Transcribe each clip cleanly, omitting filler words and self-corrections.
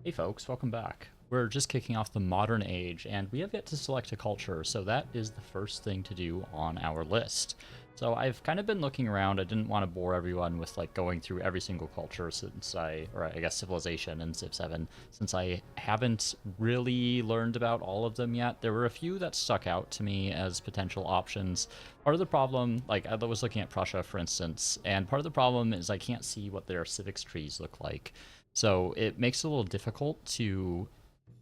Hey folks, welcome back. We're just kicking off the modern age, and we have yet to select a culture, so that is the first thing to do on our list. So I've kind of been looking around. I didn't want to bore everyone with like going through every single culture or I guess civilization in Civ 7, since I haven't really learned about all of them yet. There were a few that stuck out to me as potential options. Part of the problem, like I was looking at Prussia, for instance, and part of the problem is I can't see what their civics trees look like. So it makes it a little difficult to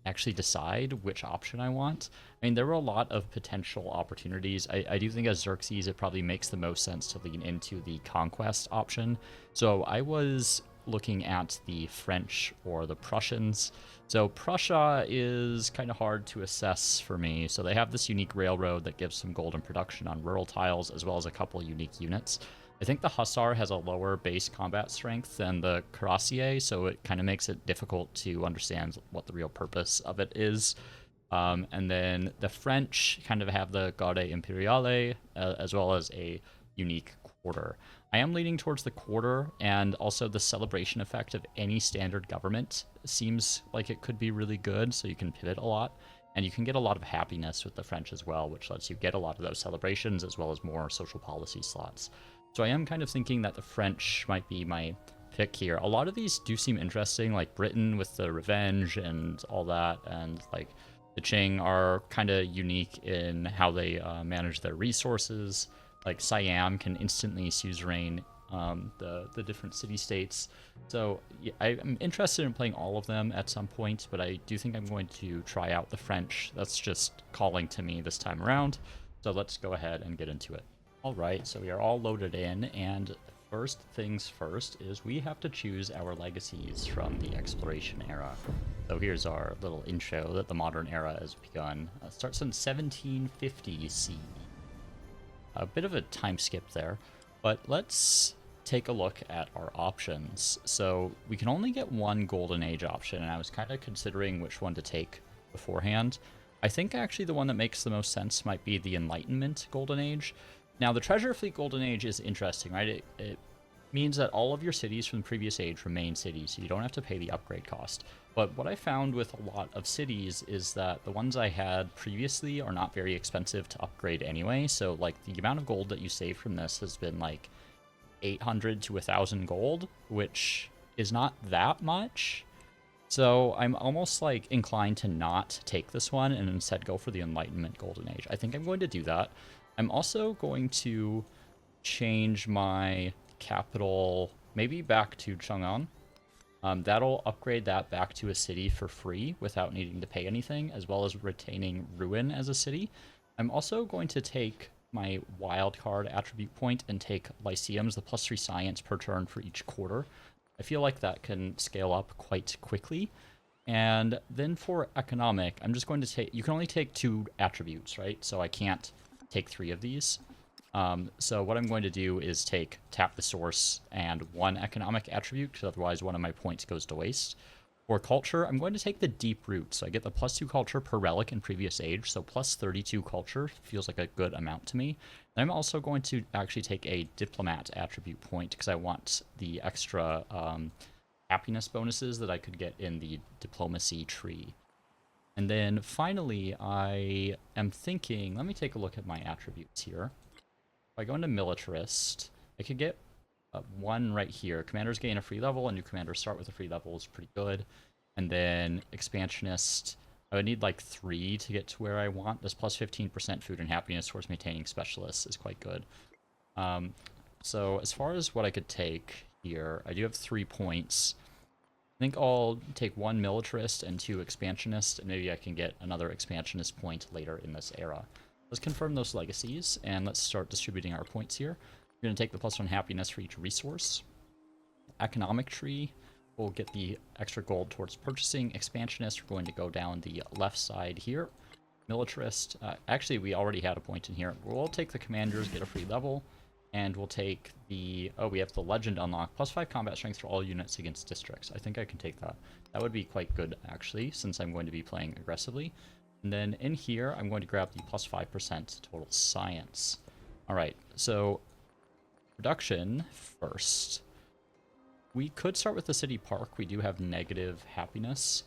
actually decide which option I want. I mean, there were a lot of potential opportunities. I do think as Xerxes, it probably makes the most sense to lean into the conquest option. So I was looking at the French or the Prussians. So Prussia is kind of hard to assess for me. So they have this unique railroad that gives some golden production on rural tiles, as well as a couple unique units. I think the Hussar has a lower base combat strength than the Cuirassier, so it kind of makes it difficult to understand what the real purpose of it is. And then the French kind of have the Garde Imperiale, as well as a unique quarter. I am leaning towards the quarter, and also the celebration effect of any standard government seems like it could be really good, so you can pivot a lot. And you can get a lot of happiness with the French as well, which lets you get a lot of those celebrations as well as more social policy slots. So I am kind of thinking that the French might be my pick here. A lot of these do seem interesting, like Britain with the revenge and all that, and like the Qing are kind of unique in how they manage their resources. Like Siam can instantly suzerain the different city states. So yeah, I'm interested in playing all of them at some point, but I do think I'm going to try out the French. That's just calling to me this time around. So let's go ahead and get into it. All right, so we are all loaded in, and first things first is we have to choose our legacies from the exploration era. So here's our little intro that the modern era has begun. Starts in 1750 CE. A bit of a time skip there, but let's take a look at our options. So we can only get one Golden Age option, and I was kind of considering which one to take beforehand. I think actually the one that makes the most sense might be the Enlightenment Golden Age. Now, the Treasure Fleet Golden Age is interesting, right? It means that all of your cities from the previous age remain cities, so you don't have to pay the upgrade cost. But what I found with a lot of cities is that the ones I had previously are not very expensive to upgrade anyway. So, like, the amount of gold that you save from this has been like 800 to 1,000 gold, which is not that much. So I'm almost like inclined to not take this one and instead go for the Enlightenment Golden Age. I think I'm going to do that. I'm also going to change my capital maybe back to Chang'an. That'll upgrade that back to a city for free without needing to pay anything, as well as retaining Ruin as a city. I'm also going to take my wildcard attribute point and take Lyceums, the +3 science per turn for each quarter. I feel like that can scale up quite quickly. And then for economic, I'm just going to take, you can only take 2 attributes, right? So I can't take 3 of these. So what I'm going to do is tap the source and 1 economic attribute, because otherwise one of my points goes to waste. For culture, I'm going to take the deep root, so I get the +2 culture per relic in previous age, so +32 culture feels like a good amount to me. And I'm also going to actually take a diplomat attribute point, because I want the extra happiness bonuses that I could get in the diplomacy tree. And then finally, I am thinking, let me take a look at my attributes here. If I go into militarist, I could get 1 right here. Commanders gain a free level, and new commanders start with a free level is pretty good. And then expansionist, I would need like 3 to get to where I want. This +15% food and happiness towards maintaining specialists is quite good. So as far as what I could take here, I do have 3 points. I think I'll take 1 militarist and 2 expansionist, and maybe I can get another expansionist point later in this era. Let's confirm those legacies, and let's start distributing our points here. We're going to take the +1 happiness for each resource. Economic tree, we'll get the extra gold towards purchasing. Expansionist, we're going to go down the left side here. Militarist, actually we already had a point in here. We'll take the commanders, get a free level. And we'll take the, we have the legend unlock, +5 combat strength for all units against districts. I think I can take that. That would be quite good, actually, since I'm going to be playing aggressively. And then in here, I'm going to grab the +5% total science. All right, so production first. we could start with the city park. We do have negative happiness,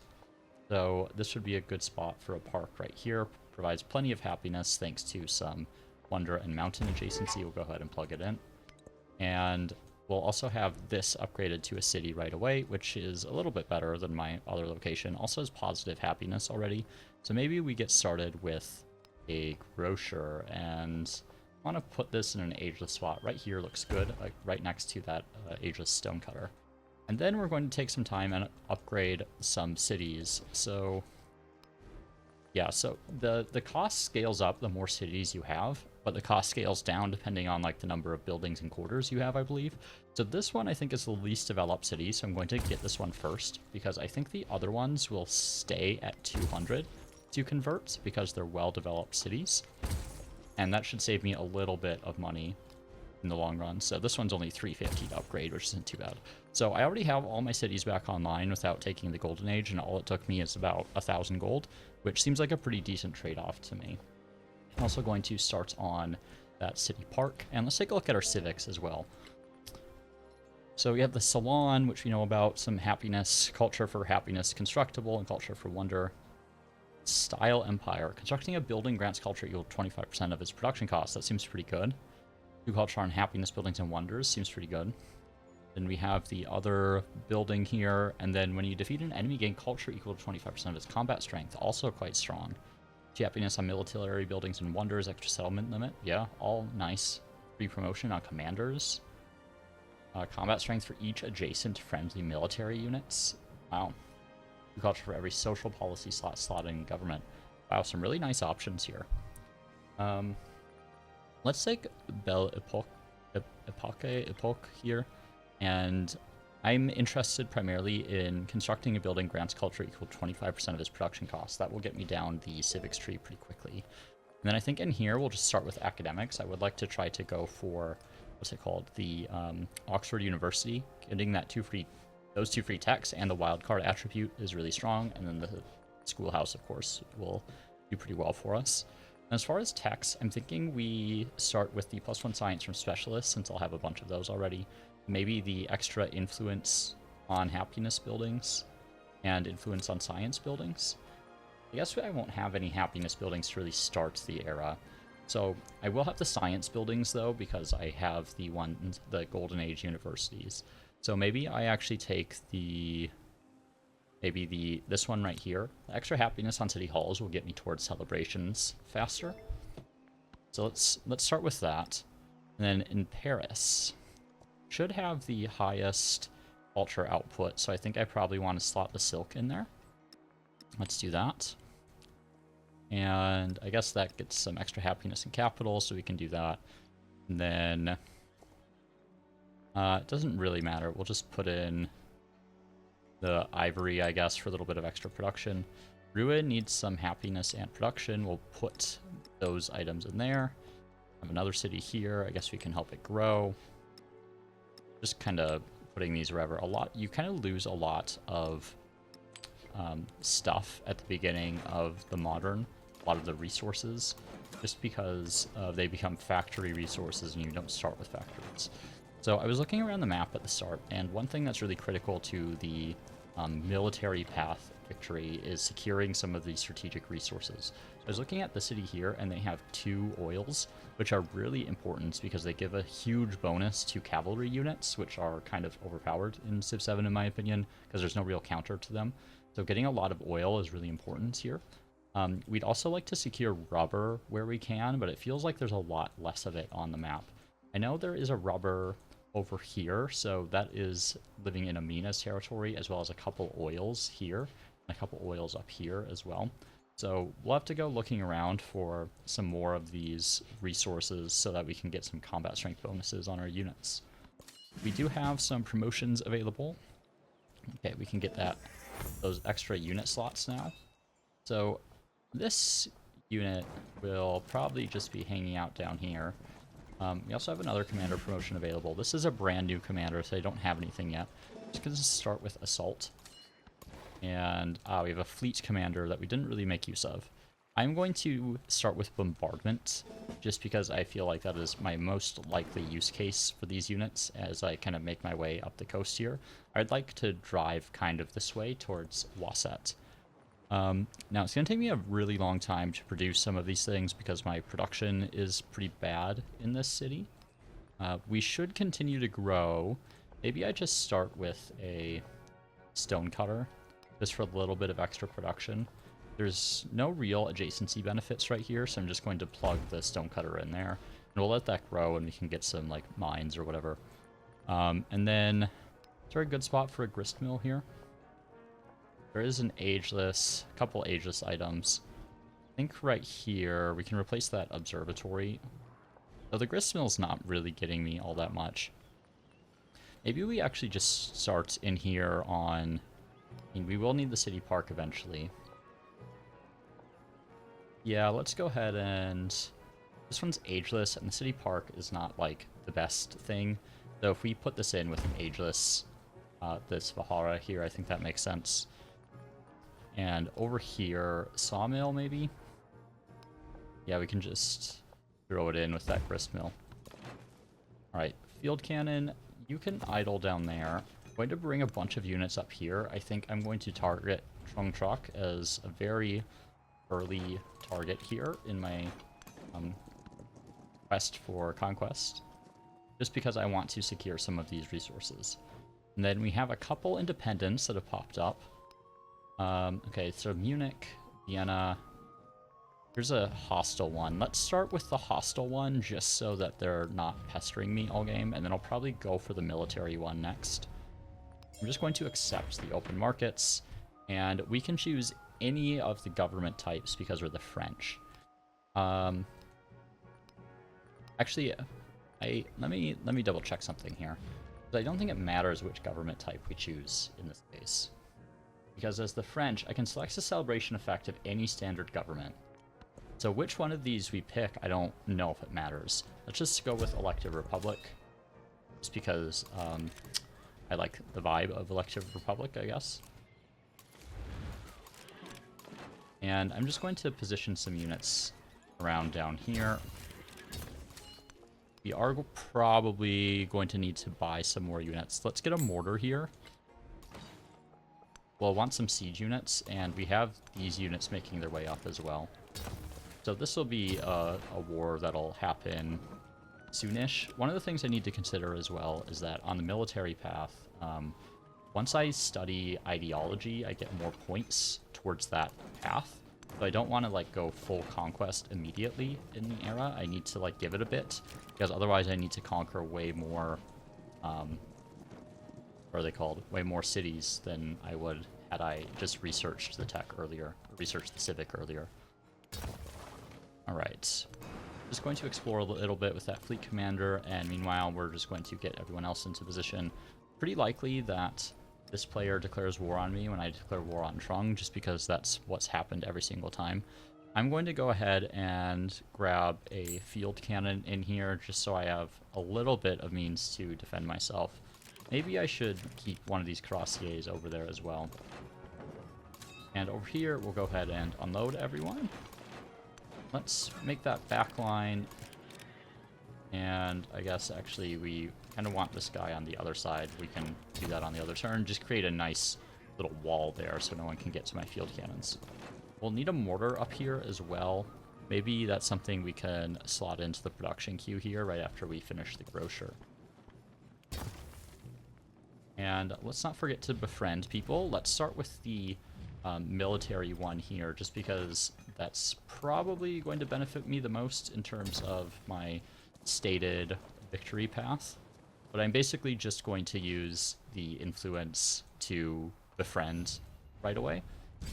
so this would be a good spot for a park right here. Provides plenty of happiness thanks to some wonder and mountain adjacency. We'll go ahead and plug it in. And we'll also have this upgraded to a city right away, which is a little bit better than my other location. Also has positive happiness already. So maybe we get started with a grocer, and I want to put this in an ageless spot. Right here looks good, like right next to that ageless stonecutter. And then we're going to take some time and upgrade some cities. So yeah, so the cost scales up the more cities you have, but the cost scales down depending on like the number of buildings and quarters you have, I believe. So this one I think is the least developed city, so I'm going to get this one first because I think the other ones will stay at 200 to convert because they're well-developed cities. And that should save me a little bit of money in the long run. So this one's only 350 to upgrade, which isn't too bad. So I already have all my cities back online without taking the Golden Age, and all it took me is about 1,000 gold, which seems like a pretty decent trade-off to me. I'm also going to start on that city park, and let's take a look at our civics as well. So we have the salon, which we know about, some happiness, culture for happiness, constructible, and culture for wonder. Style Empire. Constructing a building grants culture equal 25% of its production costs. That seems pretty good. Do culture on happiness, buildings, and wonders. Seems pretty good. Then we have the other building here, and then when you defeat an enemy, gain culture equal to 25% of its combat strength. Also quite strong. Happiness on military buildings and wonders, extra settlement limit. Yeah, all nice. Free promotion on commanders. Combat strength for each adjacent friendly military units. Wow. Culture for every social policy slot in government. Wow, some really nice options here. Let's take Belle Epoque here, and I'm interested primarily in constructing a building grants culture equal to 25% of its production costs. That will get me down the civics tree pretty quickly. And then I think in here we'll just start with academics. I would like to try to go for, what's it called, the Oxford University. Getting that those two free techs and the wildcard attribute is really strong, and then the schoolhouse, of course, will do pretty well for us. And as far as techs, I'm thinking we start with the +1 science from specialists, since I'll have a bunch of those already. Maybe the extra influence on happiness buildings and influence on science buildings. I guess I won't have any happiness buildings to really start the era. So I will have the science buildings though, because I have the Golden Age universities. So maybe I actually take this one right here. The extra happiness on city halls will get me towards celebrations faster. So let's start with that. And then in Paris, should have the highest culture output, so I think I probably want to slot the silk in there. Let's do that. And I guess that gets some extra happiness in capital, so we can do that. And then it doesn't really matter. We'll just put in the ivory, I guess, for a little bit of extra production. Ruin needs some happiness and production. We'll put those items in there. Have another city here. I guess we can help it grow. Just kind of putting these wherever. You kind of lose a lot of stuff at the beginning of the modern. A lot of the resources, just because they become factory resources and you don't start with factories. So I was looking around the map at the start, and one thing that's really critical to the military path victory is securing some of these strategic resources. So I was looking at the city here, and they have 2 oils, which are really important because they give a huge bonus to cavalry units, which are kind of overpowered in Civ 7 in my opinion, because there's no real counter to them. So getting a lot of oil is really important here. We'd also like to secure rubber where we can, but it feels like there's a lot less of it on the map. I know there is a rubber over here, so that is living in Amina's territory, as well as a couple oils here, and a couple oils up here as well. So we'll have to go looking around for some more of these resources so that we can get some combat strength bonuses on our units. We do have some promotions available. Okay, we can get those extra unit slots now. So this unit will probably just be hanging out down here. We also have another commander promotion available. This is a brand new commander, so I don't have anything yet. Just going to start with assault. And we have a fleet commander that we didn't really make use of. I'm going to start with bombardment, just because I feel like that is my most likely use case for these units as I kind of make my way up the coast here. I'd like to drive kind of this way towards Wasset. Now, it's going to take me a really long time to produce some of these things because my production is pretty bad in this city. We should continue to grow. Maybe I just start with a stonecutter, just for a little bit of extra production. There's no real adjacency benefits right here, so I'm just going to plug the stonecutter in there. And we'll let that grow and we can get some, like, mines or whatever. And then, is there a good spot for a grist mill here? There is an ageless, a couple ageless items. I think right here, we can replace that observatory. Though the grist mill's not really getting me all that much. Maybe we actually just start in here on... I mean, we will need the city park eventually. Yeah, let's go ahead and... This one's ageless, and the city park is not, like, the best thing. So if we put this in with an ageless, this Vihara here, I think that makes sense. And over here, sawmill, maybe? Yeah, we can just throw it in with that grist mill. Alright, field cannon, you can idle down there. I'm going to bring a bunch of units up here. I think I'm going to target Trung Trok as a very early target here in my quest for conquest, just because I want to secure some of these resources. And then we have a couple independents that have popped up. Okay, so Munich, Vienna. Here's a hostile one. Let's start with the hostile one just so that they're not pestering me all game, and then I'll probably go for the military one next. I'm just going to accept the open markets, and we can choose any of the government types because we're the French. Actually, let me double check something here. I don't think it matters which government type we choose in this case, because as the French, I can select the celebration effect of any standard government. So which one of these we pick, I don't know if it matters. Let's just go with Elective Republic, just because I like the vibe of Elective Republic, I guess. And I'm just going to position some units around down here. We are probably going to need to buy some more units. Let's get a mortar here. We'll want some siege units, and we have these units making their way up as well. So this will be a war that'll happen soonish. One of the things I need to consider as well is that on the military path, once I study ideology, I get more points towards that path. So I don't want to like go full conquest immediately in the era. I need to like give it a bit, because otherwise I need to conquer way more, what are they called? Way more cities than I would had I just researched the tech earlier, researched the civic earlier. Alright, just going to explore a little bit with that fleet commander, and meanwhile we're just going to get everyone else into position. Pretty likely that this player declares war on me when I declare war on Trung, just because that's what's happened every single time. I'm going to go ahead and grab a field cannon in here, just so I have a little bit of means to defend myself. Maybe I should keep one of these cuirassiers over there as well. And over here, we'll go ahead and unload everyone. Let's make that back line. And I guess actually we kind of want this guy on the other side. We can do that on the other turn. Just create a nice little wall there so no one can get to my field cannons. We'll need a mortar up here as well. Maybe that's something we can slot into the production queue here right after we finish the grocer. And let's not forget to befriend people. Let's start with the military one here, just because that's probably going to benefit me the most in terms of my stated victory path. But I'm basically just going to use the influence to befriend right away.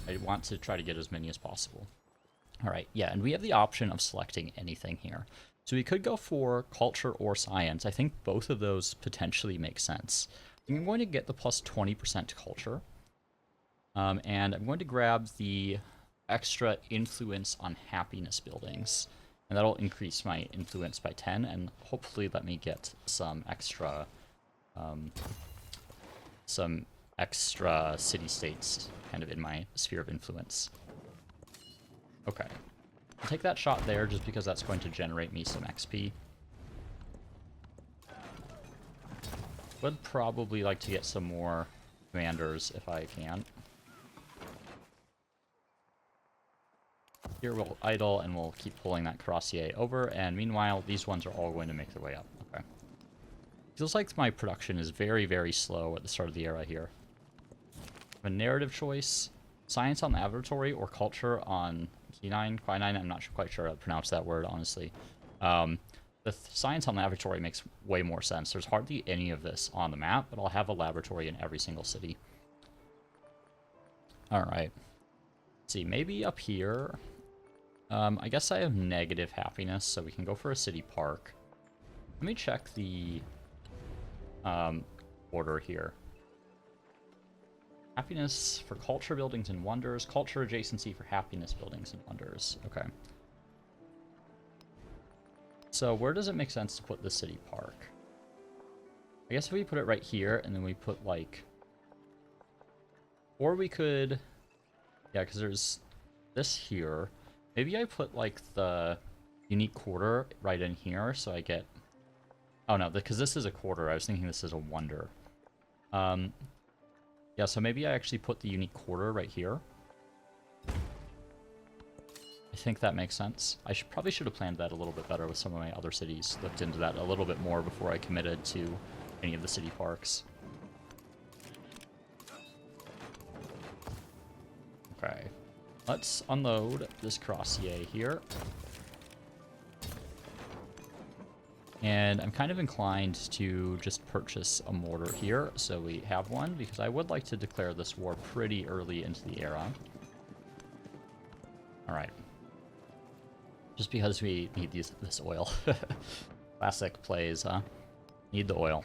I want to try to get as many as possible. Alright, yeah, and we have the option of selecting anything here. So we could go for culture or science. I think both of those potentially make sense. I'm going to get the plus 20% to culture. And I'm going to grab the extra influence on happiness buildings. And that'll increase my influence by 10 and hopefully let me get some extra city-states kind of in my sphere of influence. Okay, I'll take that shot there just because that's going to generate me some XP. Would probably like to get some more commanders if I can. Here we'll idle and we'll keep pulling that Cuirassier over, and meanwhile these ones are all going to make their way up. Okay. Feels like my production is very, very slow at the start of the era here. A narrative choice, science on laboratory, or culture on quinine. I'm not quite sure how to pronounce that word, honestly. The science on laboratory makes way more sense. There's hardly any of this on the map, but I'll have a laboratory in every single city. Alright. Let's see, maybe up here. I guess I have negative happiness, so we can go for a city park. Let me check the order here. Happiness for culture buildings and wonders. Culture adjacency for happiness buildings and wonders. Okay. So where does it make sense to put the city park? I guess if we put it right here, and then we put, like... Or we could... Yeah, because there's this here. Maybe I put, like, the unique quarter right in here, so I get... Oh, no, because this is a quarter. I was thinking this is a wonder. Yeah, so maybe I actually put the unique quarter right here. I think that makes sense. I probably should have planned that a little bit better with some of my other cities. Looked into that a little bit more before I committed to any of the city parks. Okay. Let's unload this Cuirassier here. And I'm kind of inclined to just purchase a mortar here, so we have one, because I would like to declare this war pretty early into the era. Alright. Just because we need this oil. Classic plays, huh? Need the oil.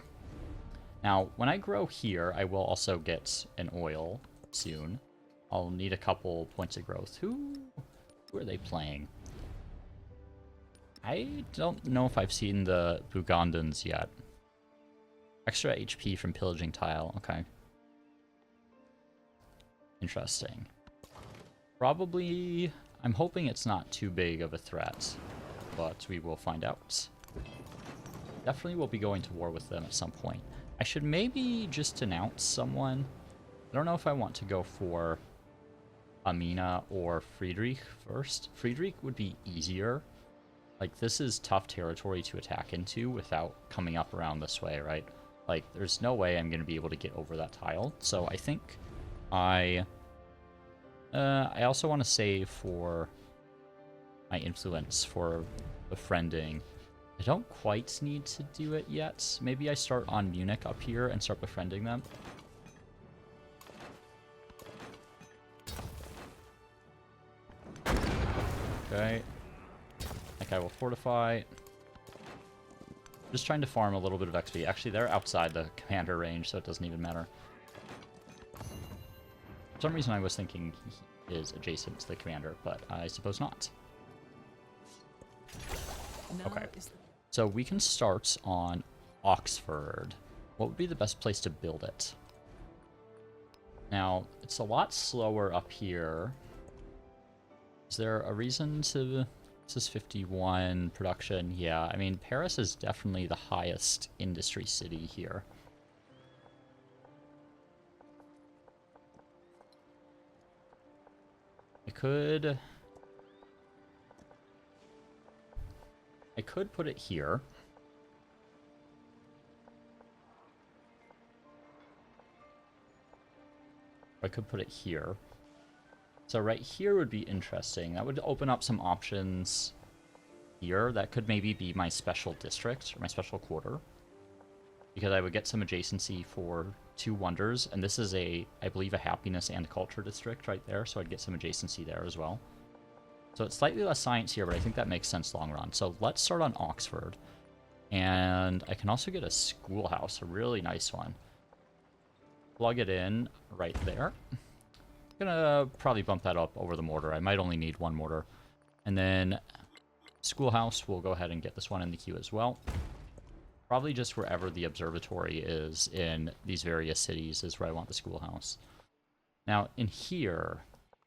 Now, when I grow here, I will also get an oil soon. I'll need a couple points of growth. Who are they playing? I don't know if I've seen the Bugandans yet. Extra HP from pillaging tile. Okay. Interesting. Probably... I'm hoping it's not too big of a threat, but we will find out. Definitely will be going to war with them at some point. I should maybe just announce someone. I don't know if I want to go for Amina or Friedrich first. Friedrich would be easier. Like, this is tough territory to attack into without coming up around this way, right? Like, there's no way I'm going to be able to get over that tile. So I think I also want to save for my influence for befriending. I don't quite need to do it yet. Maybe I start on Munich up here and start befriending them. Okay. Like, I will fortify. Just trying to farm a little bit of XP. Actually, they're outside the commander range, so it doesn't even matter. For some reason, I was thinking he is adjacent to the commander, but I suppose not. Okay. So we can start on Oxford. What would be the best place to build it? Now, it's a lot slower up here. Is there a reason to... This is 51 production. Yeah, I mean, Paris is definitely the highest industry city here. I could put it here. I could put it here. So right here would be interesting. That would open up some options here. That could maybe be my special district, or my special quarter. Because I would get some adjacency for 2 wonders. And this is I believe, a happiness and culture district right there. So I'd get some adjacency there as well. So it's slightly less science here, but I think that makes sense long run. So let's start on Oxford. And I can also get a schoolhouse, a really nice one. Plug it in right there. Gonna probably bump that up over the mortar. I might only need 1 mortar. And then schoolhouse, we'll go ahead and get this one in the queue as well. Probably just wherever the observatory is in these various cities is where I want the schoolhouse. Now, in here,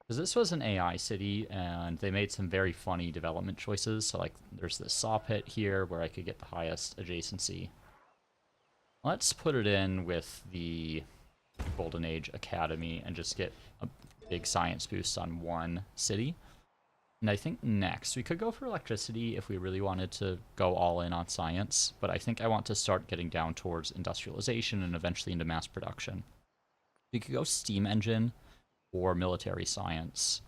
Because this was an AI city, and they made some very funny development choices. So, like, there's this saw pit here where I could get the highest adjacency. Let's put it in with the Golden Age Academy and just get a big science boost on one city. And I think next, we could go for electricity if we really wanted to go all in on science, but I think I want to start getting down towards industrialization and eventually into mass production. We could go steam engine or military science.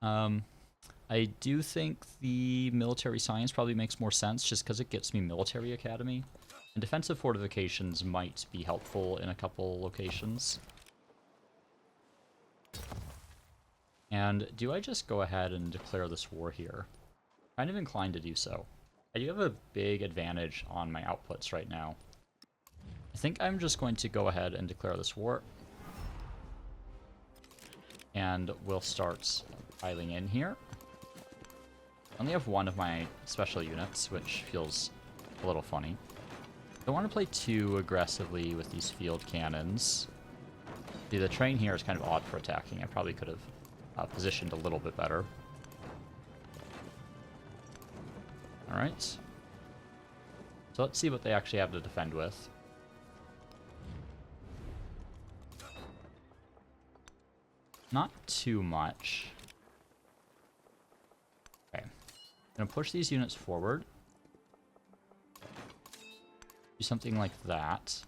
I do think the military science probably makes more sense just because it gets me military academy. And defensive fortifications might be helpful in a couple locations. And do I just go ahead and declare this war here? Kind of inclined to do so. I do have a big advantage on my outputs right now. I think I'm just going to go ahead and declare this war. And we'll start piling in here. I only have one of my special units, which feels a little funny. I don't want to play too aggressively with these field cannons. See, the train here is kind of odd for attacking. I probably could have positioned a little bit better. Alright. So let's see what they actually have to defend with. Not too much. Okay. I'm going to push these units forward. Do something like that.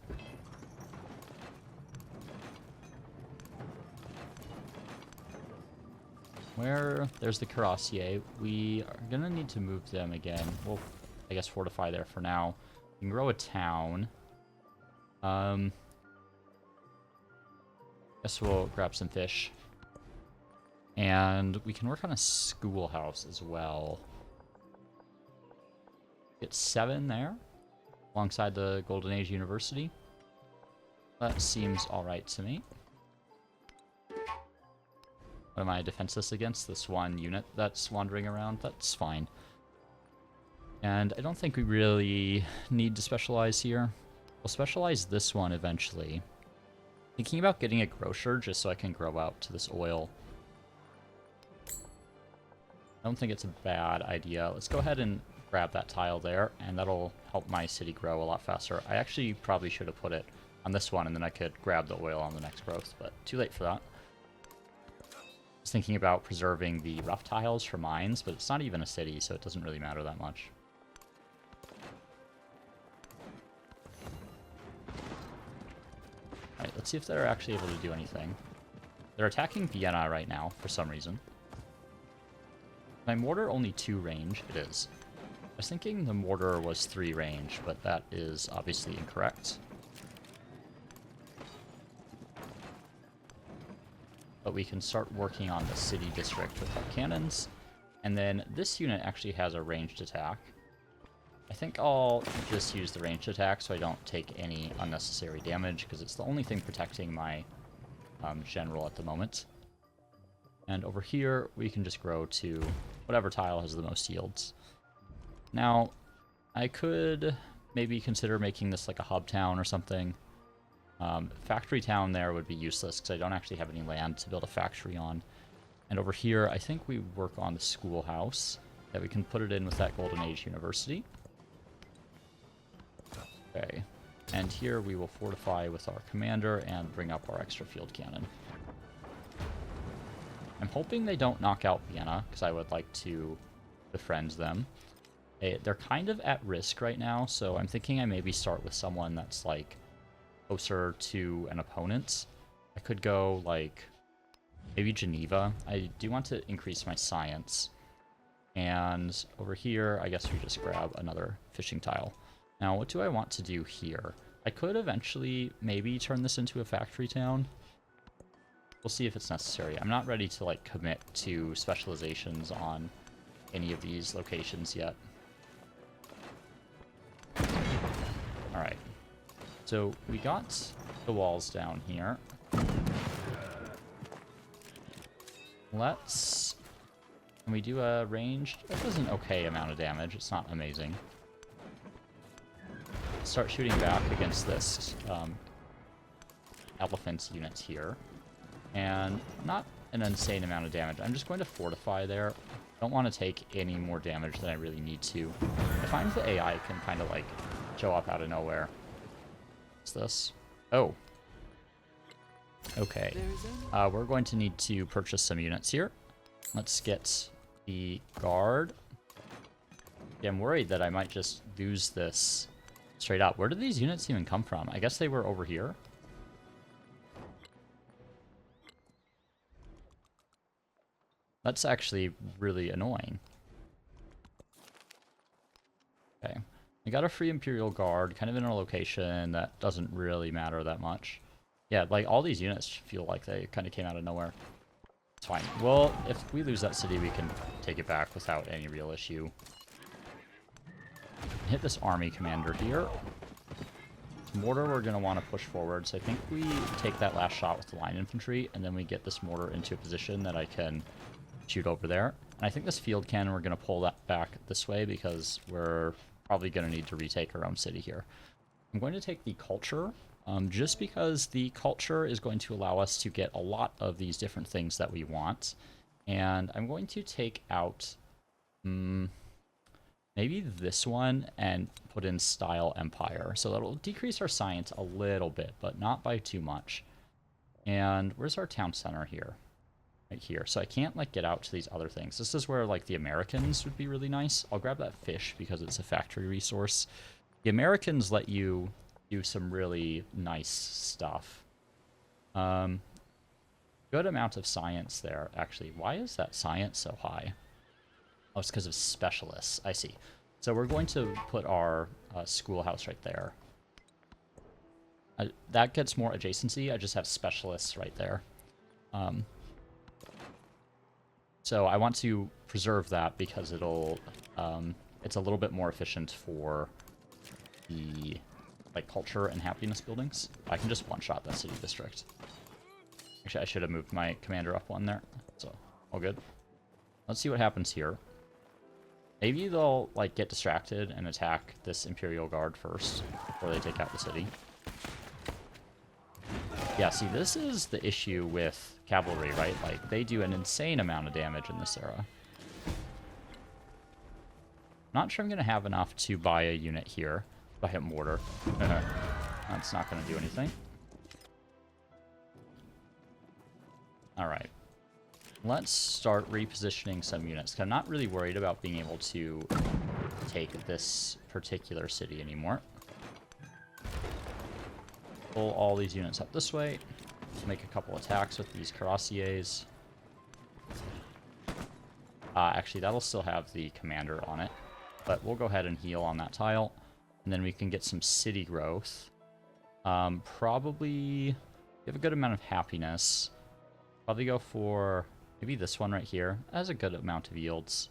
Where there's the cuirassier, we are gonna need to move them again. We'll, I guess, fortify there for now. We can grow a town. Guess we'll grab some fish. And we can work on a schoolhouse as well. Get 7 there, alongside the Golden Age University. That seems alright to me. What am I defenseless against? This one unit that's wandering around? That's fine. And I don't think we really need to specialize here. We'll specialize this one eventually. Thinking about getting a grocer just so I can grow out to this oil. I don't think it's a bad idea. Let's go ahead and grab that tile there, and that'll help my city grow a lot faster. I actually probably should have put it on this one, and then I could grab the oil on the next growth, but too late for that. I was thinking about preserving the rough tiles for mines, but it's not even a city, so it doesn't really matter that much. Alright, let's see if they're actually able to do anything. They're attacking Vienna right now, for some reason. My mortar only 2 range? It is. I was thinking the mortar was 3 range, but that is obviously incorrect. But we can start working on the city district with our cannons. And then this unit actually has a ranged attack. I think I'll just use the ranged attack so I don't take any unnecessary damage, because it's the only thing protecting my general at the moment. And over here, we can just grow to whatever tile has the most yields. Now, I could maybe consider making this like a hub town or something. Factory town there would be useless because I don't actually have any land to build a factory on. And over here, I think we work on the schoolhouse. That we can put it in with that Golden Age University. Okay. And here we will fortify with our commander and bring up our extra field cannon. I'm hoping they don't knock out Vienna, because I would like to befriend them. They're kind of at risk right now, so I'm thinking I maybe start with someone that's, like, closer to an opponent. I could go, like, maybe Geneva. I do want to increase my science. And over here, I guess we just grab another fishing tile. Now, what do I want to do here? I could eventually maybe turn this into a factory town. We'll see if it's necessary. I'm not ready to, like, commit to specializations on any of these locations yet. Alright. So, we got the walls down here. Let's... Can we do a ranged? That does an okay amount of damage. It's not amazing. Start shooting back against this elephant unit here. And not an insane amount of damage. I'm just going to fortify there. I don't want to take any more damage than I really need to. I find the AI can kind of like show up out of nowhere. What's this? Oh. Okay. We're going to need to purchase some units here. Let's get the guard. Yeah, I'm worried that I might just lose this straight up. Where did these units even come from? I guess they were over here. That's actually really annoying. Okay. I got a free Imperial Guard, kind of in a location that doesn't really matter that much. Yeah, like, all these units feel like they kind of came out of nowhere. It's fine. Well, if we lose that city, we can take it back without any real issue. Hit this army commander here. Mortar we're going to want to push forward, so I think we take that last shot with the line infantry, and then we get this mortar into a position that I can shoot over there. And I think this field cannon, we're going to pull that back this way because we're probably going to need to retake our own city here. I'm going to take the culture, just because the culture is going to allow us to get a lot of these different things that we want. And I'm going to take out maybe this one and put in Style Empire. So that'll decrease our science a little bit, but not by too much. And where's our town center here? Right here. So I can't like get out to these other things. This is where like the Americans would be really nice. I'll grab that fish because it's a factory resource. The Americans let you do some really nice stuff. Good amount of science there, actually. Why is that science so high? Oh, it's because of specialists. I see. So we're going to put our schoolhouse right there. That gets more adjacency. I just have specialists right there. So I want to preserve that because it'll, it's a little bit more efficient for the like culture and happiness buildings. I can just one-shot that city district. Actually, I should have moved my commander up one there. So all good. Let's see what happens here. Maybe they'll like get distracted and attack this Imperial Guard first before they take out the city. Yeah, see, this is the issue with cavalry, right? Like, they do an insane amount of damage in this era. Not sure I'm going to have enough to buy a unit here. Buy a mortar. That's not going to do anything. Alright. Let's start repositioning some units. I'm not really worried about being able to take this particular city anymore. Pull all these units up this way. Make a couple attacks with these cuirassiers. Actually, that'll still have the commander on it. But we'll go ahead and heal on that tile. And then we can get some city growth. Probably... We have a good amount of happiness. Probably go for maybe this one right here. That has a good amount of yields.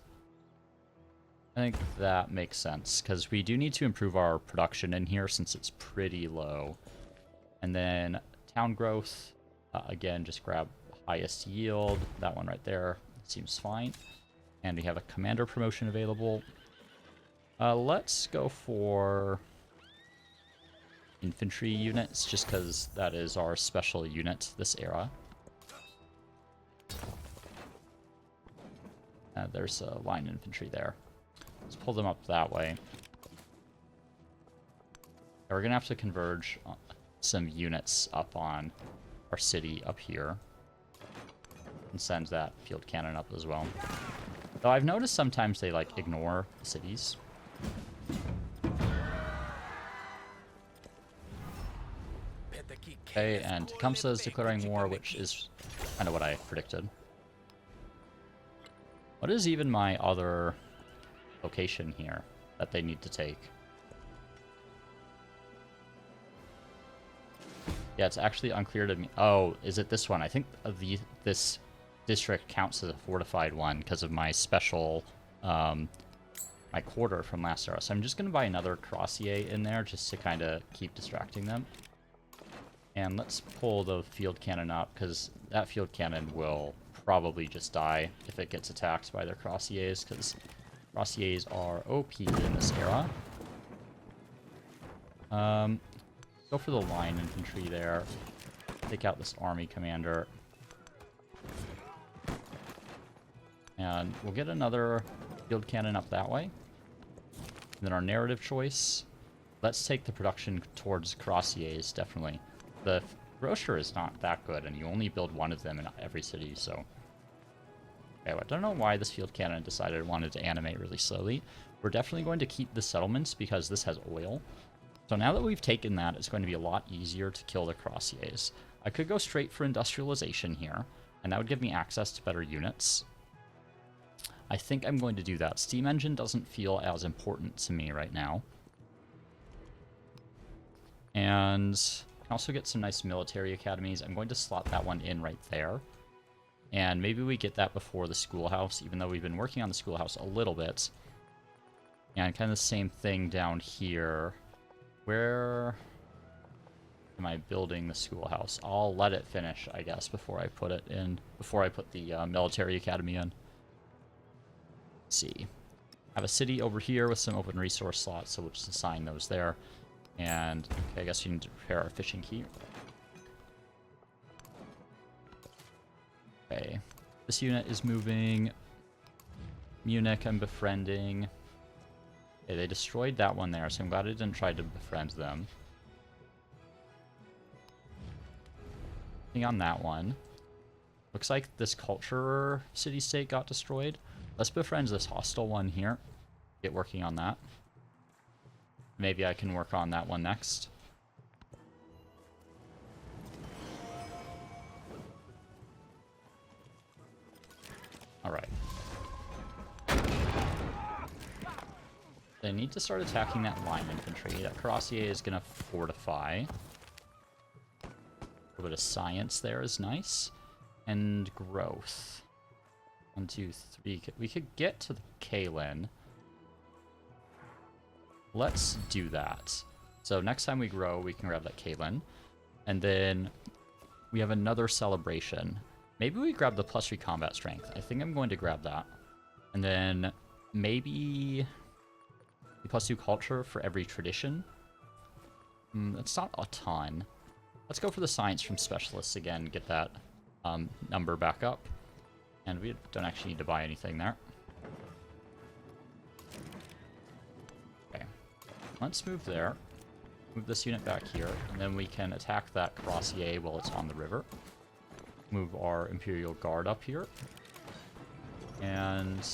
I think that makes sense, because we do need to improve our production in here since it's pretty low. And then town growth, again, just grab highest yield. That one right there seems fine. And we have a commander promotion available. Let's go for infantry units, just because that is our special unit this era. There's a line infantry there. Let's pull them up that way. We're going to have to converge some units up on our city up here. And send that field cannon up as well. Though I've noticed sometimes they, like, ignore the cities. Okay, and Tecumseh is declaring war, which is kind of what I predicted. What is even my other location here that they need to take? Yeah, it's actually unclear to me. Oh, is it this one? I think this district counts as a fortified one because of my special, my quarter from last era. So I'm just going to buy another cuirassier in there just to kind of keep distracting them. And let's pull the field cannon up, because that field cannon will probably just die if it gets attacked by their cuirassiers, because cuirassiers are OP in this era. Go for the line infantry there. Take out this army commander. And we'll get another field cannon up that way. And then our narrative choice. Let's take the production towards Crossiers, definitely. The grocer is not that good, and you only build one of them in every city, so... Okay, well, I don't know why this field cannon decided it wanted to animate really slowly. We're definitely going to keep the settlements because this has oil. So now that we've taken that, it's going to be a lot easier to kill the Crossiers. I could go straight for industrialization here, and that would give me access to better units. I think I'm going to do that. Steam engine doesn't feel as important to me right now. And I can also get some nice military academies. I'm going to slot that one in right there. And maybe we get that before the schoolhouse, even though we've been working on the schoolhouse a little bit. And kind of the same thing down here. Where am I building the schoolhouse? I'll let it finish, I guess, before I put it in, before I put the military academy in. Let's see. I have a city over here with some open resource slots, so we'll just assign those there. And okay, I guess we need to prepare our fishing key. Okay, this unit is moving. Munich, I'm befriending. Okay, they destroyed that one there, so I'm glad I didn't try to befriend them. On that one. Looks like this culture city-state got destroyed. Let's befriend this hostile one here. Get working on that. Maybe I can work on that one next. Alright. They need to start attacking that line infantry. That Crossier is going to fortify. A little bit of science there is nice. And growth. 1, 2, 3. We could get to the Kalen. Let's do that. So next time we grow, we can grab that Kalen. And then we have another celebration. Maybe we grab the +3 combat strength. I think I'm going to grab that. And then maybe the +2 culture for every tradition. That's not a ton. Let's go for the science from specialists again, get that number back up. And we don't actually need to buy anything there. Okay. Let's move there. Move this unit back here, and then we can attack that Crossier while it's on the river. Move our Imperial Guard up here. And...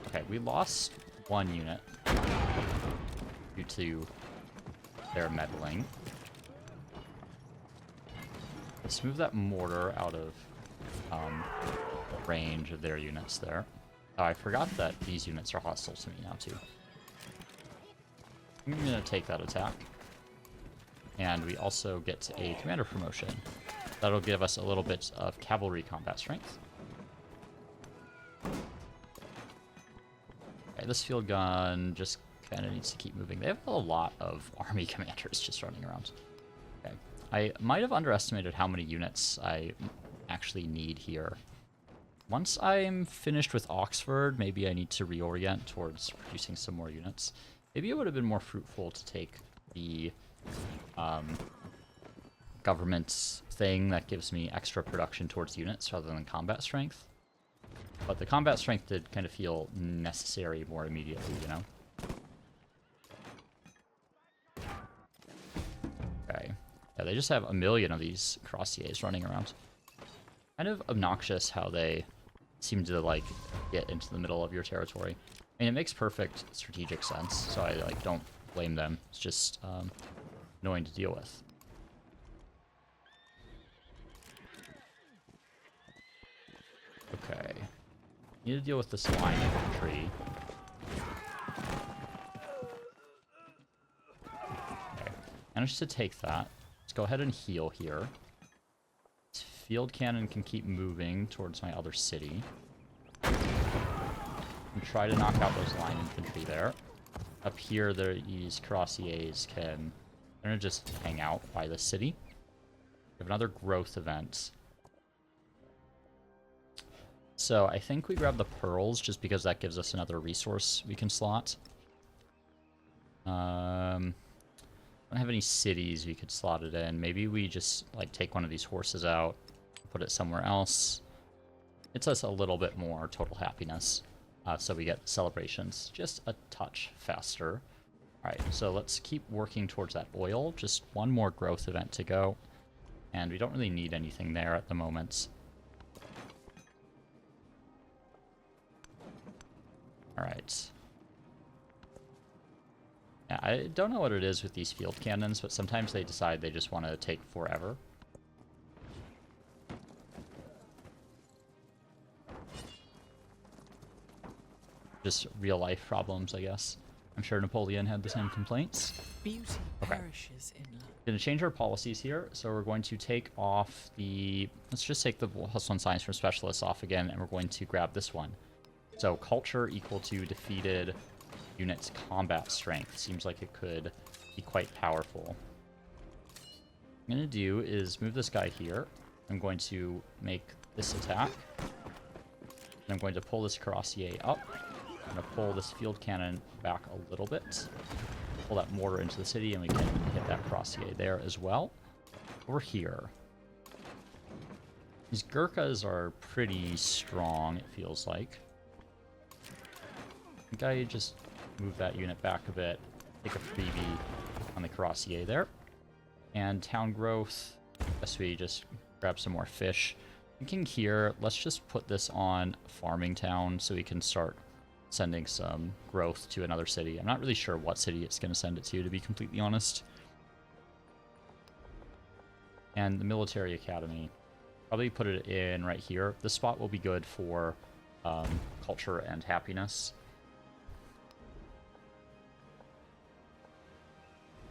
okay, we lost one unit due to their meddling. Let's move that mortar out of range of their units there. Oh, I forgot that these units are hostile to me now, too. I'm going to take that attack. And we also get a commander promotion. That'll give us a little bit of cavalry combat strength. Okay, this field gun just kind of needs to keep moving. They have a lot of army commanders just running around. Okay. I might have underestimated how many units I actually need here. Once I'm finished with Oxford, maybe I need to reorient towards producing some more units. Maybe it would have been more fruitful to take the government thing that gives me extra production towards units rather than combat strength. But the combat strength did kind of feel necessary more immediately, you know? Okay. Yeah, they just have a million of these Crossiers running around. Kind of obnoxious how they seem to, like, get into the middle of your territory. I mean, it makes perfect strategic sense, so I, like, don't blame them. It's just annoying to deal with. Okay. Need to deal with this line infantry. Okay. Managed to take that. Let's go ahead and heal here. This field cannon can keep moving towards my other city. And try to knock out those line infantry there. Up here, these Crossiers can kind of just hang out by the city. We have another growth event. So I think we grab the pearls just because that gives us another resource we can slot. I don't have any cities we could slot it in. Maybe we just like take one of these horses out, put it somewhere else. It's us a little bit more total happiness. So we get celebrations just a touch faster. Alright, so let's keep working towards that oil. Just one more growth event to go. And we don't really need anything there at the moment. Alright. Yeah, I don't know what it is with these field cannons, but sometimes they decide they just want to take forever. Just real life problems, I guess. I'm sure Napoleon had the same complaints. Beauty Okay. perishes in love. Going to change our policies here, so we're going to take off the... Let's just take the +1 science from specialists off again, and we're going to grab this one. So culture equal to defeated units' combat strength. Seems like it could be quite powerful. What I'm going to do is move this guy here. I'm going to make this attack. And I'm going to pull this cuirassier up. I'm going to pull this field cannon back a little bit. Pull that mortar into the city, and we can hit that cuirassier there as well. Over here. These Gurkhas are pretty strong, it feels like. I think I just move that unit back a bit, take a freebie on the cuirassier there. And town growth, guess we just grab some more fish. Thinking here, let's just put this on farming town so we can start sending some growth to another city. I'm not really sure what city it's going to send it to be completely honest. And the military academy, probably put it in right here. This spot will be good for culture and happiness.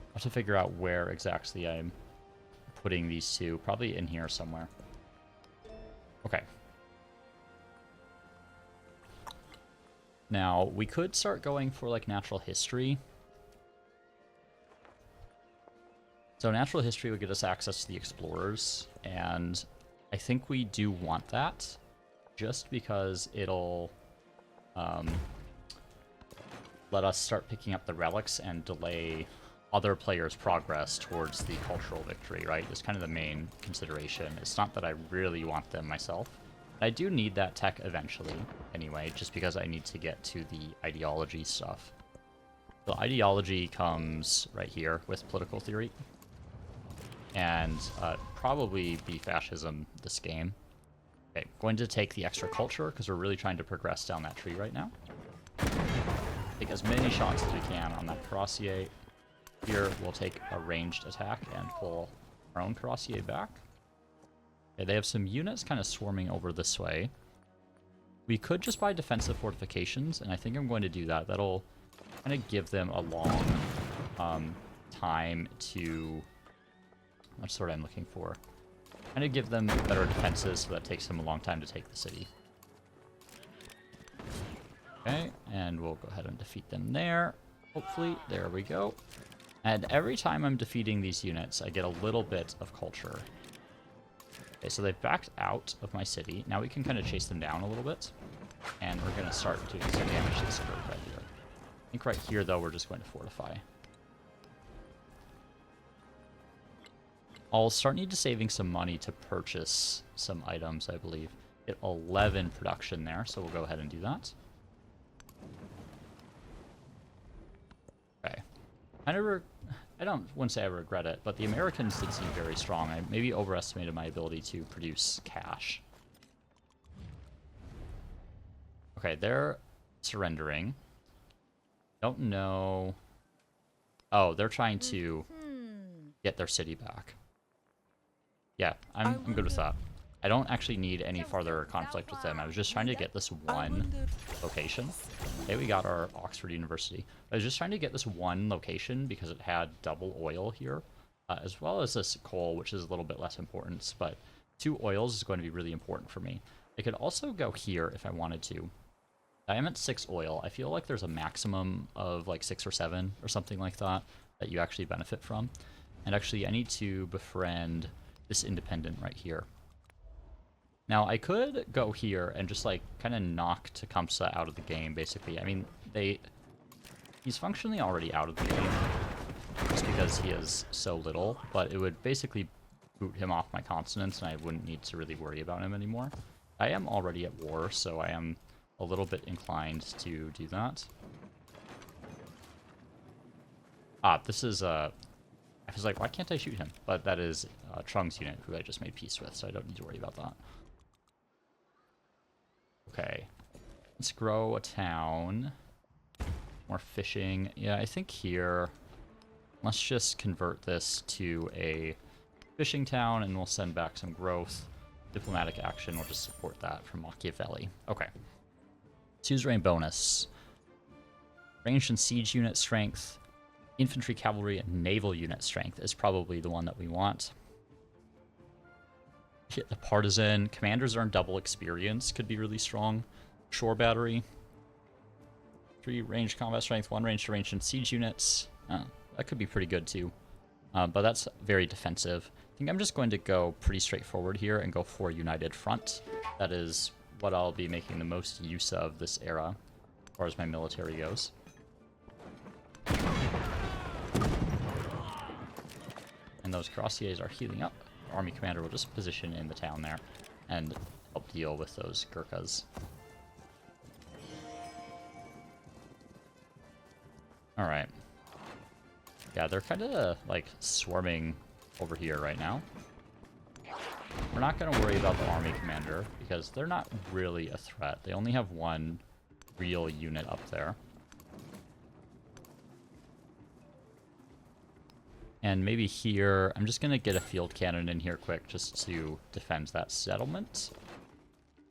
I'll have to figure out where exactly I'm putting these two. Probably in here somewhere. Okay. Now, we could start going for, like, natural history. So natural history would get us access to the explorers, and I think we do want that, just because it'll let us start picking up the relics and delay other players' progress towards the cultural victory, right? It's kind of the main consideration. It's not that I really want them myself. I do need that tech eventually, anyway, just because I need to get to the ideology stuff. The ideology comes right here with political theory. And probably be fascism this game. Okay, going to take the extra culture, because we're really trying to progress down that tree right now. Take as many shots as we can on that cuirassier. Here, we'll take a ranged attack and pull our own cuirassier back. Okay, they have some units kind of swarming over this way. We could just buy defensive fortifications, and I think I'm going to do that. That'll kind of give them a long time to... What's the word I'm looking for? Kind of give them better defenses, so that takes them a long time to take the city. Okay, and we'll go ahead and defeat them there. Hopefully, there we go. And every time I'm defeating these units, I get a little bit of culture. Okay, so they've backed out of my city. Now we can kind of chase them down a little bit. And we're going to start doing some damage to this group right here. I think right here, though, we're just going to fortify. I'll start need to saving some money to purchase some items, I believe. Get 11 production there, so we'll go ahead and do that. Okay. I wouldn't say I regret it, but the Americans did seem very strong. I maybe overestimated my ability to produce cash. Okay, they're surrendering. Don't know... Oh, they're trying to get their city back. Yeah, I'm good with that. I don't actually need any farther conflict with them. I was just trying to get this one location. Okay, we got our Oxford University. I was just trying to get this one location because it had double oil here, as well as this coal, which is a little bit less important, but 2 oils is going to be really important for me. I could also go here if I wanted to. I am at 6 oil. I feel like there's a maximum of like 6 or 7 or something like that that you actually benefit from. And actually, I need to befriend this independent right here. Now, I could go here and just, like, kind of knock Tecumseh out of the game, basically. I mean, he's functionally already out of the game, just because he is so little, but it would basically boot him off my continents, and I wouldn't need to really worry about him anymore. I am already at war, so I am a little bit inclined to do that. Ah, this is, I was like, why can't I shoot him? But that is Trung's unit, who I just made peace with, so I don't need to worry about that. Okay. Let's grow a town. More fishing. Yeah, I think here, let's just convert this to a fishing town, and we'll send back some growth. Diplomatic action will just support that from Machiavelli. Okay. Suzerain bonus. Ranged and siege unit strength. Infantry, cavalry, and naval unit strength is probably the one that we want. Hit the partisan. Commanders earn double experience. Could be really strong. Shore battery. 3 ranged combat strength, 1 ranged to ranged and siege units. That could be pretty good too. But that's very defensive. I think I'm just going to go pretty straightforward here and go for United Front. That is what I'll be making the most use of this era, as far as my military goes. And those cuirassiers are healing up. The army commander will just position in the town there and help deal with those Gurkhas. Alright. Yeah, they're kind of, like, swarming over here right now. We're not going to worry about the army commander, because they're not really a threat. They only have 1 real unit up there. And maybe here, I'm just going to get a field cannon in here quick, just to defend that settlement.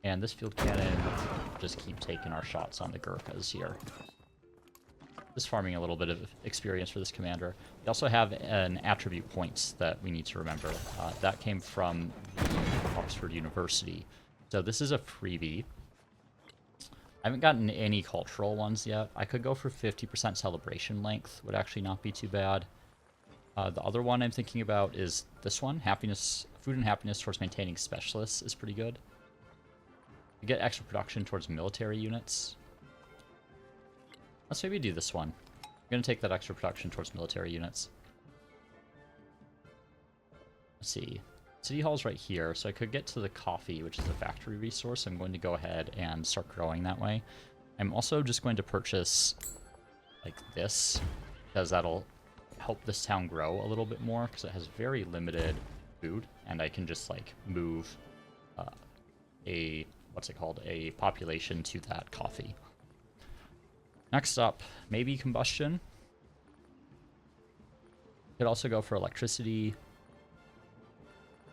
And this field cannon will just keep taking our shots on the Gurkhas here. Just farming a little bit of experience for this commander. We also have an attribute points that we need to remember. That came from Oxford University. So this is a freebie. I haven't gotten any cultural ones yet. I could go for 50% celebration length. Would actually not be too bad. The other one I'm thinking about is this one. Happiness, food and happiness towards maintaining specialists is pretty good. You get extra production towards military units. Let's maybe do this one. I'm going to take that extra production towards military units. Let's see. City Hall's right here, so I could get to the coffee, which is a factory resource. I'm going to go ahead and start growing that way. I'm also just going to purchase, like, this, because that'll help this town grow a little bit more, because it has very limited food, and I can just, like, move a population to that coffee. Next up, maybe combustion. Could also go for electricity.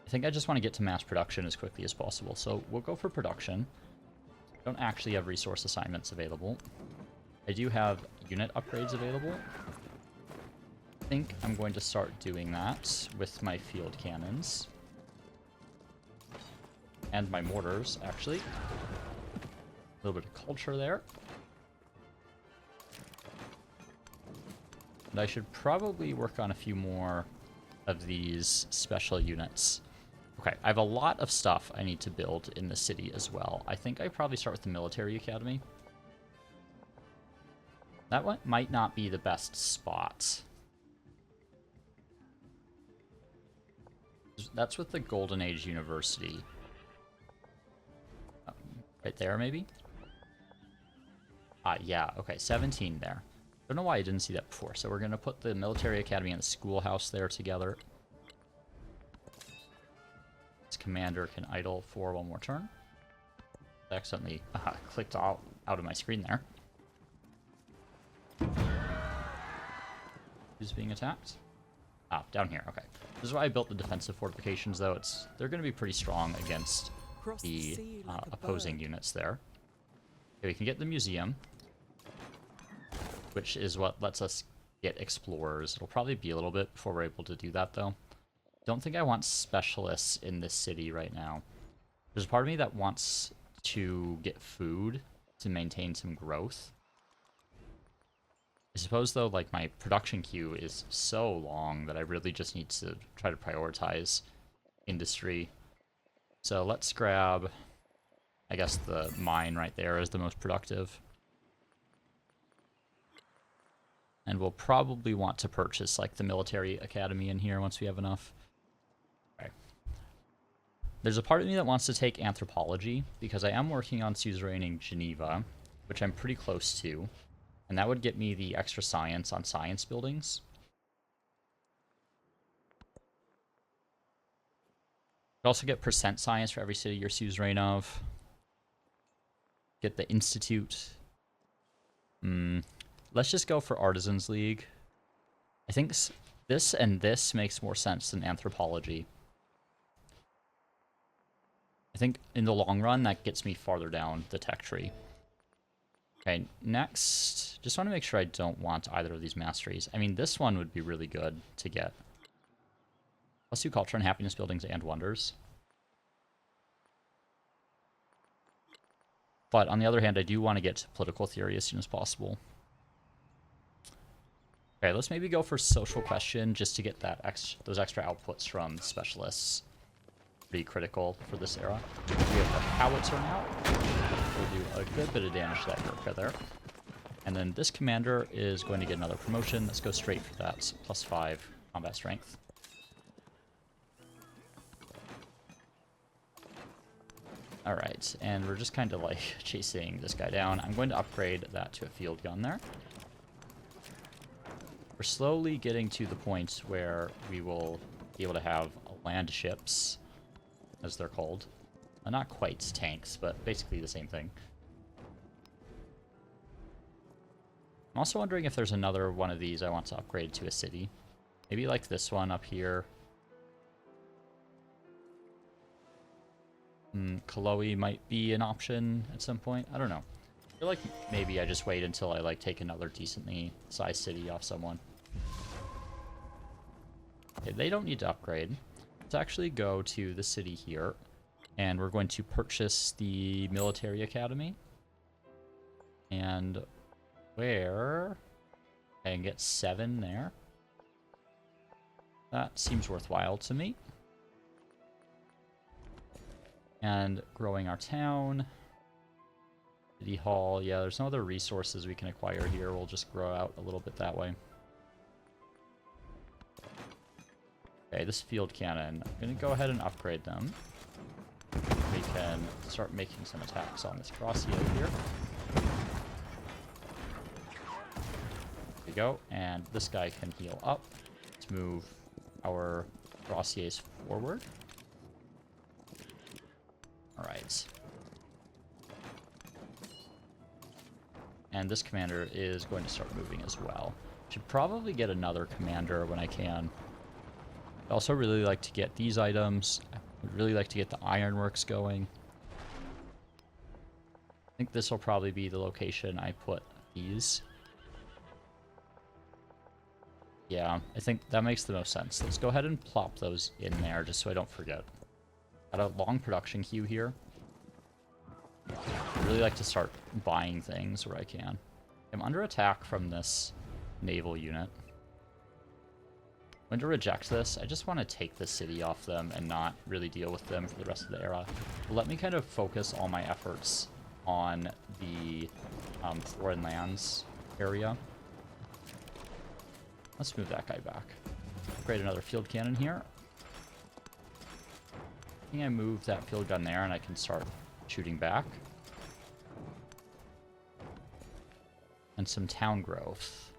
I think I just want to get to mass production as quickly as possible, so we'll go for production. Don't actually have resource assignments available. I do have unit upgrades available. I think I'm going to start doing that with my field cannons. And my mortars, actually. A little bit of culture there. And I should probably work on a few more of these special units. Okay, I have a lot of stuff I need to build in the city as well. I think I probably start with the military academy. That one might not be the best spot. That's with the Golden Age University. Right there, maybe? Yeah, okay, 17 there. Don't know why I didn't see that before. So we're going to put the military academy and the schoolhouse there together. This commander can idle for 1 more turn. I accidentally clicked out of my screen there. Who's being attacked? Down here. Okay. This is why I built the defensive fortifications, though. They're going to be pretty strong against the opposing units there. Okay, we can get the museum, which is what lets us get explorers. It'll probably be a little bit before we're able to do that, though. Don't think I want specialists in this city right now. There's a part of me that wants to get food to maintain some growth. I suppose, though, like, my production queue is so long that I really just need to try to prioritize industry. So let's grab, I guess the mine right there is the most productive. And we'll probably want to purchase, like, the military academy in here once we have enough. Okay. There's a part of me that wants to take anthropology, because I am working on suzeraning Geneva, which I'm pretty close to, and that would get me the extra science on science buildings. You also get percent science for every city you're suzerain of. Get the Institute. Let's just go for Artisans League. I think this and this makes more sense than anthropology. I think in the long run, that gets me farther down the tech tree. Okay, next, just want to make sure I don't want either of these masteries. I mean, this one would be really good to get. Let's do culture and happiness buildings and wonders. But on the other hand, I do want to get to political theory as soon as possible. Okay, let's maybe go for social question just to get that those extra outputs from specialists. Pretty critical for this era. We have the howitzer now. We'll do a good bit of damage to that Gurkha there. And then this commander is going to get another promotion. Let's go straight for that +5 combat strength. Alright, and we're just kind of like chasing this guy down. I'm going to upgrade that to a field gun there. We're slowly getting to the point where we will be able to have land ships, as they're called. Not quite tanks, but basically the same thing. I'm also wondering if there's another one of these I want to upgrade to a city. Maybe like this one up here. Kaloe might be an option at some point. I don't know. I feel like maybe I just wait until I like take another decently sized city off someone. Okay, they don't need to upgrade. Let's actually go to the city here, and we're going to purchase the military academy. And where I can get 7 there. That seems worthwhile to me. And growing our town. City Hall. Yeah, there's no other resources we can acquire here. We'll just grow out a little bit that way. Okay, this field cannon. I'm going to go ahead and upgrade them. We can start making some attacks on this Crossier here. There we go. And this guy can heal up. Let's move our Crossiers forward. Alright. And this commander is going to start moving as well. Should probably get another commander when I can. I'd also really like to get these items. I would really like to get the ironworks going. I think this will probably be the location I put these. Yeah, I think that makes the most sense. Let's go ahead and plop those in there just so I don't forget. Got a long production queue here. I really like to start buying things where I can. I'm under attack from this naval unit. I'm going to reject this. I just want to take the city off them and not really deal with them for the rest of the era. But let me kind of focus all my efforts on the foreign lands area. Let's move that guy back. Create another field cannon here. I think I move that field gun there and I can start shooting back. And some town growth.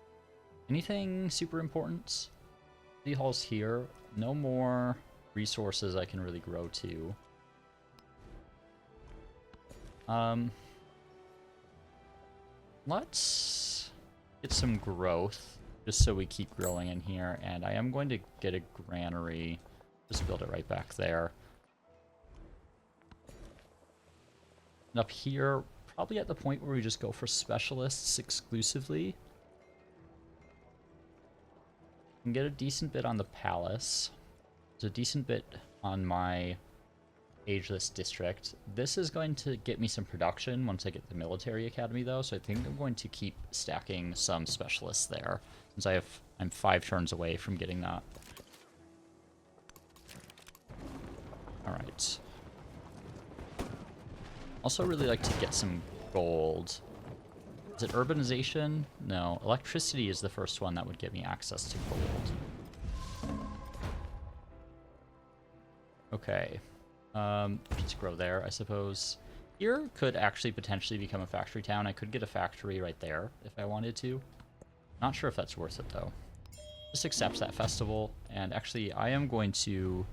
Anything super important? City Hall's here. No more resources I can really grow to. Let's get some growth just so we keep growing in here. And I am going to get a granary. Just build it right back there. And up here, probably at the point where we just go for specialists exclusively. And get a decent bit on the palace. There's a decent bit on my ageless district. This is going to get me some production once I get the military academy though, so I think I'm going to keep stacking some specialists there, since I'm 5 turns away from getting that. Alright. Also really like to get some gold. Is it urbanization? No. Electricity is the first one that would get me access to gold. Okay. Just grow there, I suppose. Here could actually potentially become a factory town. I could get a factory right there if I wanted to. Not sure if that's worth it, though. Just accept that festival, and actually I am going to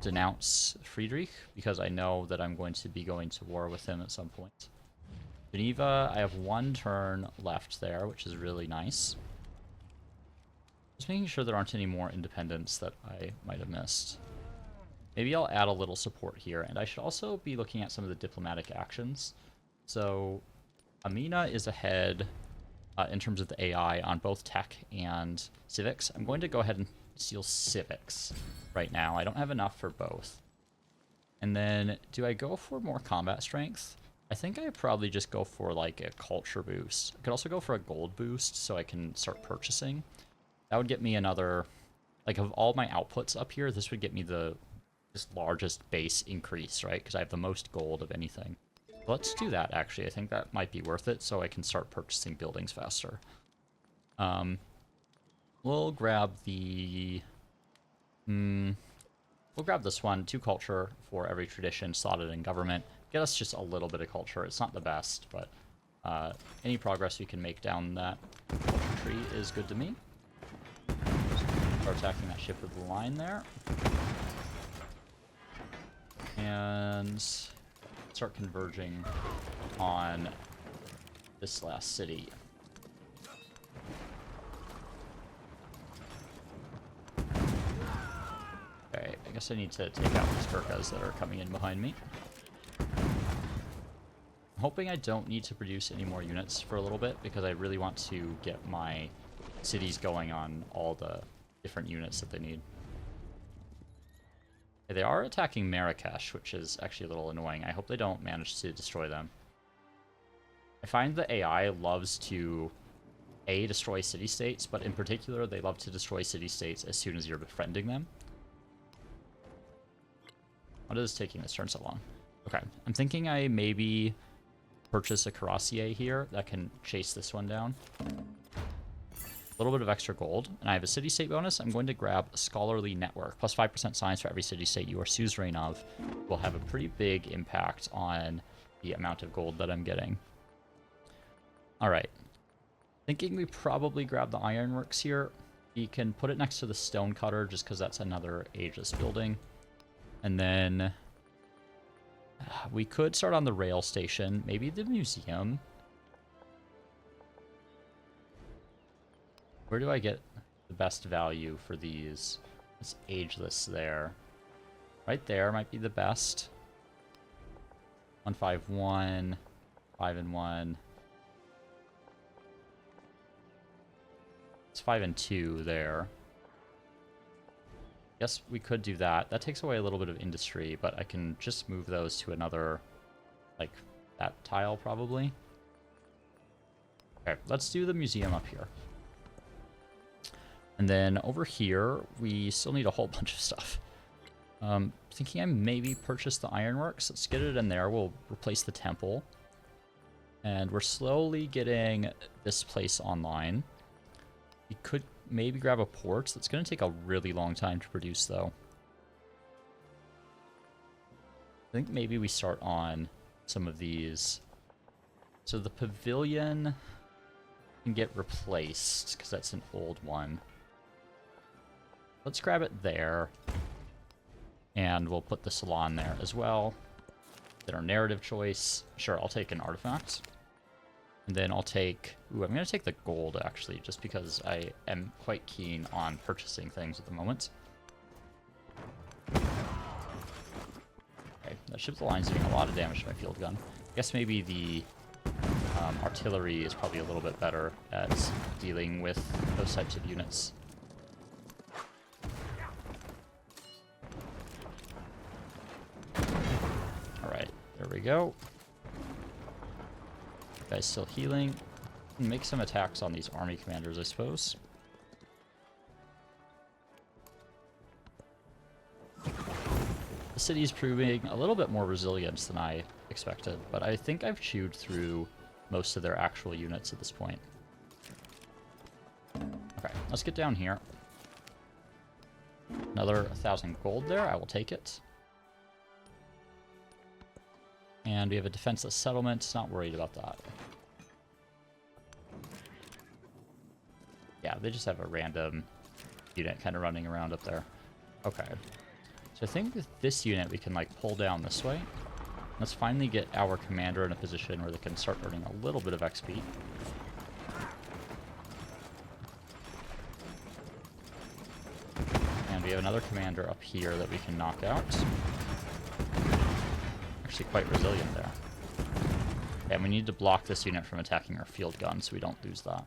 denounce Friedrich, because I know that I'm going to be going to war with him at some point. Geneva, I have 1 turn left there, which is really nice. Just making sure there aren't any more independents that I might have missed. Maybe I'll add a little support here, and I should also be looking at some of the diplomatic actions. So, Amina is ahead in terms of the AI on both tech and civics. I'm going to go ahead and steal civics right now. I don't have enough for both. And then, do I go for more combat strength? I think I probably just go for like a culture boost. I could also go for a gold boost so I can start purchasing. That would get me another, like of all my outputs up here, this would get me the just largest base increase, right? Because I have the most gold of anything. Let's do that, actually. I think that might be worth it, so I can start purchasing buildings faster. We'll grab the... we'll grab this one, 2 culture for every tradition slotted in government. Get us just a little bit of culture. It's not the best, but any progress we can make down that culture tree is good to me. Start attacking that ship with the line there. And start converging on this last city. Okay, I guess I need to take out these Gurkhas that are coming in behind me. I'm hoping I don't need to produce any more units for a little bit, because I really want to get my cities going on all the different units that they need. Okay, they are attacking Marrakesh, which is actually a little annoying. I hope they don't manage to destroy them. I find the AI loves to, A, destroy city-states, but in particular, they love to destroy city-states as soon as you're befriending them. What is taking this turn so long? Okay, I'm thinking I maybe purchase a cuirassier here that can chase this one down. A little bit of extra gold, and I have a city-state bonus. I'm going to grab a Scholarly Network. Plus 5% science for every city-state you are suzerain of will have a pretty big impact on the amount of gold that I'm getting. Alright. Thinking we probably grab the ironworks here. We can put it next to the stonecutter, just because that's another ageless building. And then we could start on the rail station, maybe the museum. Where do I get the best value for these? It's ageless there. Right there might be the best. 151, 5 and 1. It's 5 and 2 there. Guess we could do that. That takes away a little bit of industry, but I can just move those to another, like, that tile probably. Okay, let's do the museum up here. And then over here, we still need a whole bunch of stuff. Thinking I maybe purchase the ironworks. Let's get it in there. We'll replace the temple. And we're slowly getting this place online. We could maybe grab a port. That's going to take a really long time to produce, though. I think maybe we start on some of these. So the pavilion can get replaced, because that's an old one. Let's grab it there. And we'll put the salon there as well. Then our narrative choice. Sure, I'll take an artifact. And then I'll take... Ooh, I'm going to take the gold, actually, just because I am quite keen on purchasing things at the moment. Okay, that ship's line's doing a lot of damage to my field gun. I guess maybe the artillery is probably a little bit better at dealing with those types of units. Alright, there we go. Guy's still healing. Make some attacks on these army commanders, I suppose. The city's proving a little bit more resilient than I expected, but I think I've chewed through most of their actual units at this point. Okay, let's get down here. Another 1,000 gold there, I will take it. And we have a defenseless settlement. Not worried about that. Yeah, they just have a random unit kind of running around up there. Okay. So I think with this unit we can like pull down this way. Let's finally get our commander in a position where they can start earning a little bit of XP. And we have another commander up here that we can knock out. Actually quite resilient there. And we need to block this unit from attacking our field gun so we don't lose that.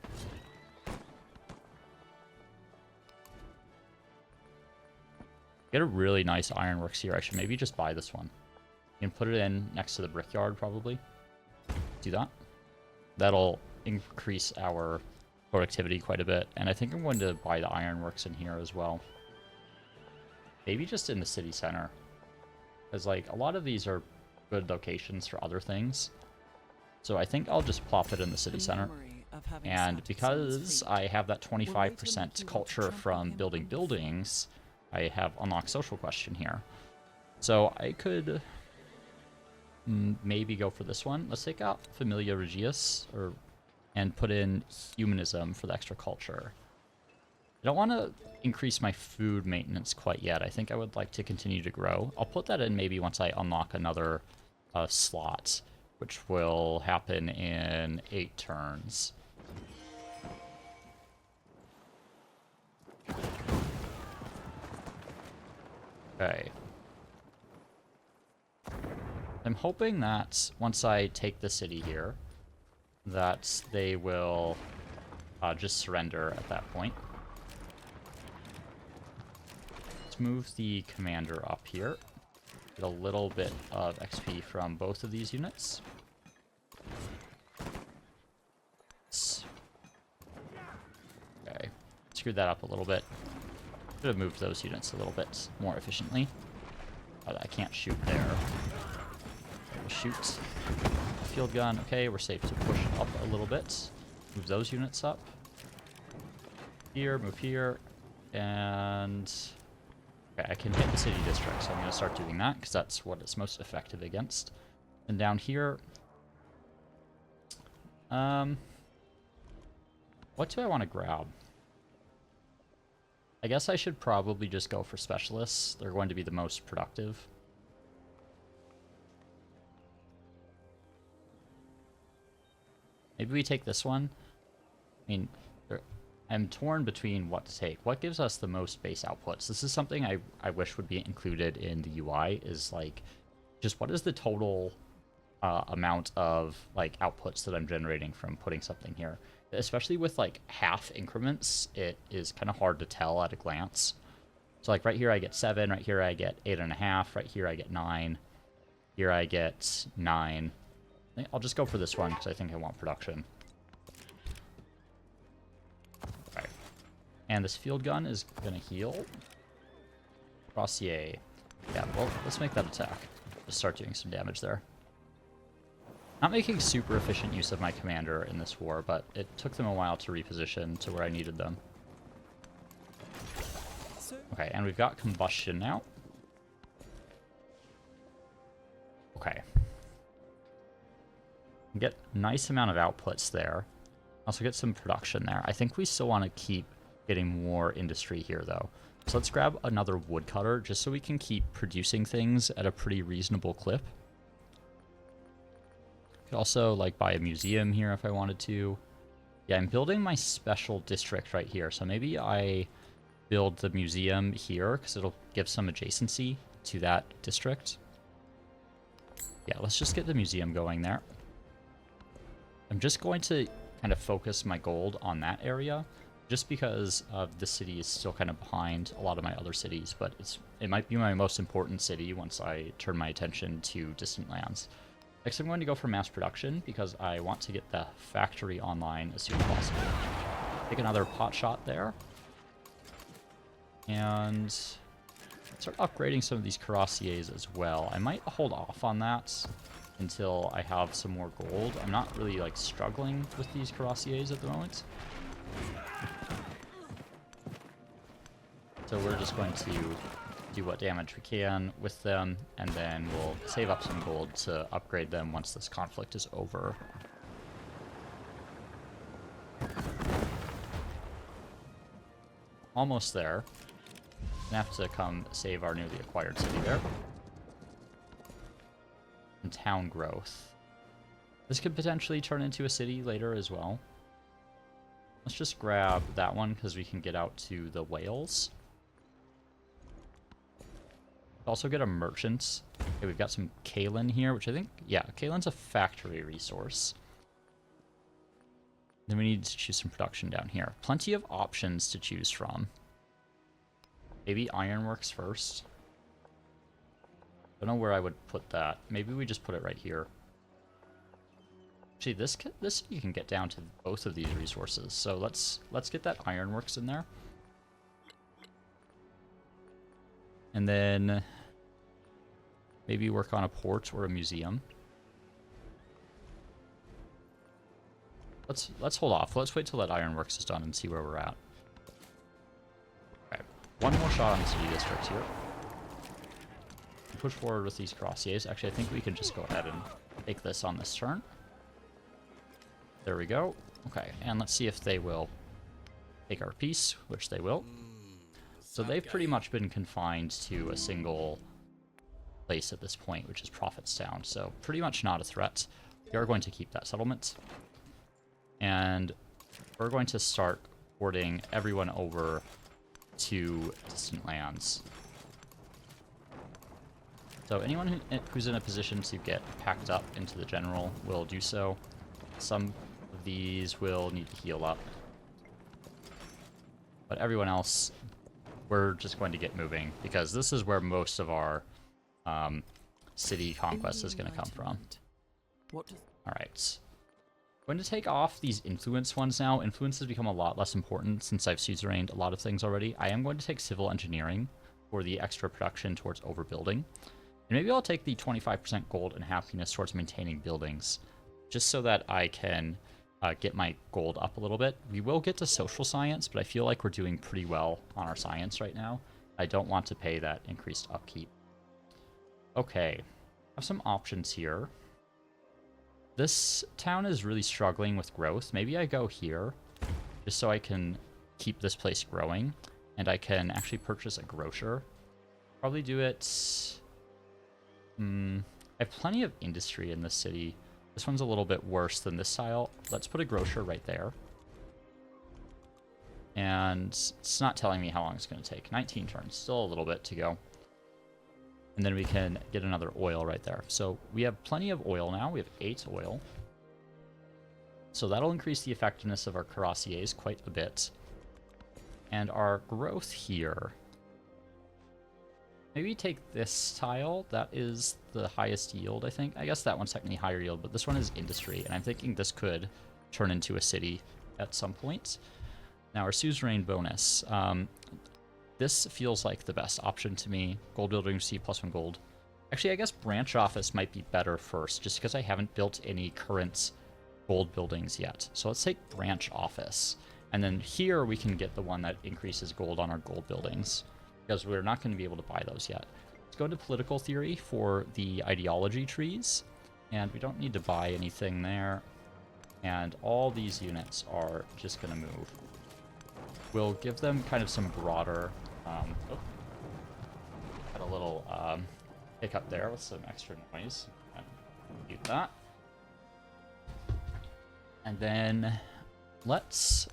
Get a really nice ironworks here. I should maybe just buy this one. You can put it in next to the brickyard, probably. Do that. That'll increase our productivity quite a bit. And I think I'm going to buy the ironworks in here as well. Maybe just in the city center. Because, like, a lot of these are good locations for other things. So I think I'll just plop it in the city center. And because I have that 25% culture from building buildings, I have unlocked social question here. So I could maybe go for this one. Let's take out Familia Regius and put in humanism for the extra culture. I don't want to increase my food maintenance quite yet. I think I would like to continue to grow. I'll put that in maybe once I unlock another slot, which will happen in 8 turns. Okay. I'm hoping that once I take the city here, that they will just surrender at that point. Let's move the commander up here. Get a little bit of XP from both of these units. Okay. Screwed that up a little bit. Should have moved those units a little bit more efficiently. But I can't shoot there. We'll shoot. Field gun. Okay, we're safe to push up a little bit. Move those units up. Here, move here. And... okay, I can hit the city district, so I'm going to start doing that, because that's what it's most effective against. And down here... what do I want to grab? I guess I should probably just go for specialists. They're going to be the most productive. Maybe we take this one. I mean, I'm torn between what to take. What gives us the most base outputs? This is something I wish would be included in the UI, is like, just what is the total amount of like outputs that I'm generating from putting something here? Especially with like half increments, it is kind of hard to tell at a glance. So like right here I get 7, right here I get 8.5, right here I get 9, here I get 9. I'll just go for this one because I think I want production. Okay. And this field gun is gonna heal. Crossier. Yeah, well, let's make that attack. Just start doing some damage there. Not making super efficient use of my commander in this war, but it took them a while to reposition to where I needed them. Okay, and we've got combustion now. Okay. Get a nice amount of outputs there. Also get some production there. I think we still want to keep getting more industry here, though. So let's grab another woodcutter, just so we can keep producing things at a pretty reasonable clip. Could also like buy a museum here if I wanted to. Yeah, I'm building my special district right here, so maybe I build the museum here because it'll give some adjacency to that district. Yeah, let's just get the museum going there. I'm just going to kind of focus my gold on that area, just because the city is still kind of behind a lot of my other cities, but it might be my most important city once I turn my attention to distant lands. Next, I'm going to go for mass production because I want to get the factory online as soon as possible. Take another pot shot there. And start upgrading some of these cuirassiers as well. I might hold off on that until I have some more gold. I'm not really like struggling with these cuirassiers at the moment. So we're just going to do what damage we can with them, and then we'll save up some gold to upgrade them once this conflict is over. Almost there. Gonna have to come save our newly acquired city there. And town growth. This could potentially turn into a city later as well. Let's just grab that one because we can get out to the whales. Also get a merchant. Okay, we've got some kaolin here, which I think, yeah, kaolin's a factory resource. Then we need to choose some production down here. Plenty of options to choose from. Maybe ironworks first. Don't know where I would put that. Maybe we just put it right here. Actually, this you can get down to both of these resources. So let's get that ironworks in there. And then maybe work on a port or a museum. Let's hold off. Let's wait till that ironworks is done and see where we're at. Okay, one more shot on the city district here. Push forward with these crossiers. Actually, I think we can just go ahead and take this on this turn. There we go. Okay, and let's see if they will take our piece, which they will. So they've pretty much been confined to a single place at this point, which is Prophetstown. So pretty much not a threat. We are going to keep that settlement. And we're going to start porting everyone over to distant lands. So anyone who's in a position to get packed up into the general will do so. Some of these will need to heal up. But everyone else, we're just going to get moving, because this is where most of our city conquest is going to come from. Alright. I'm going to take off these influence ones now. Influence has become a lot less important since I've suzerained a lot of things already. I am going to take civil engineering for the extra production towards overbuilding. And maybe I'll take the 25% gold and happiness towards maintaining buildings, just so that I can get my gold up a little bit. We will get to social science, but I feel like we're doing pretty well on our science right now. I don't want to pay that increased upkeep. Okay, I have some options here. This town is really struggling with growth. Maybe I go here, just so I can keep this place growing, and I can actually purchase a grocer. Probably do it... I have plenty of industry in this city. This one's a little bit worse than this style. Let's put a grocer right there. And it's not telling me how long it's going to take. 19 turns, still a little bit to go. And then we can get another oil right there. So we have plenty of oil now. We have 8 oil. So that'll increase the effectiveness of our cuirassiers quite a bit. And our growth here... Maybe take this tile. That is the highest yield, I think. I guess that one's technically higher yield, but this one is industry. And I'm thinking this could turn into a city at some point. Now, our suzerain bonus. This feels like the best option to me. Gold building, receive +1 gold. Actually, I guess branch office might be better first, just because I haven't built any current gold buildings yet. So let's take branch office. And then here we can get the one that increases gold on our gold buildings, because we're not going to be able to buy those yet. Let's go to political theory for the ideology trees. And we don't need to buy anything there. And all these units are just going to move. We'll give them kind of some broader... had a little hiccup there with some extra noise. Mute that. And then let's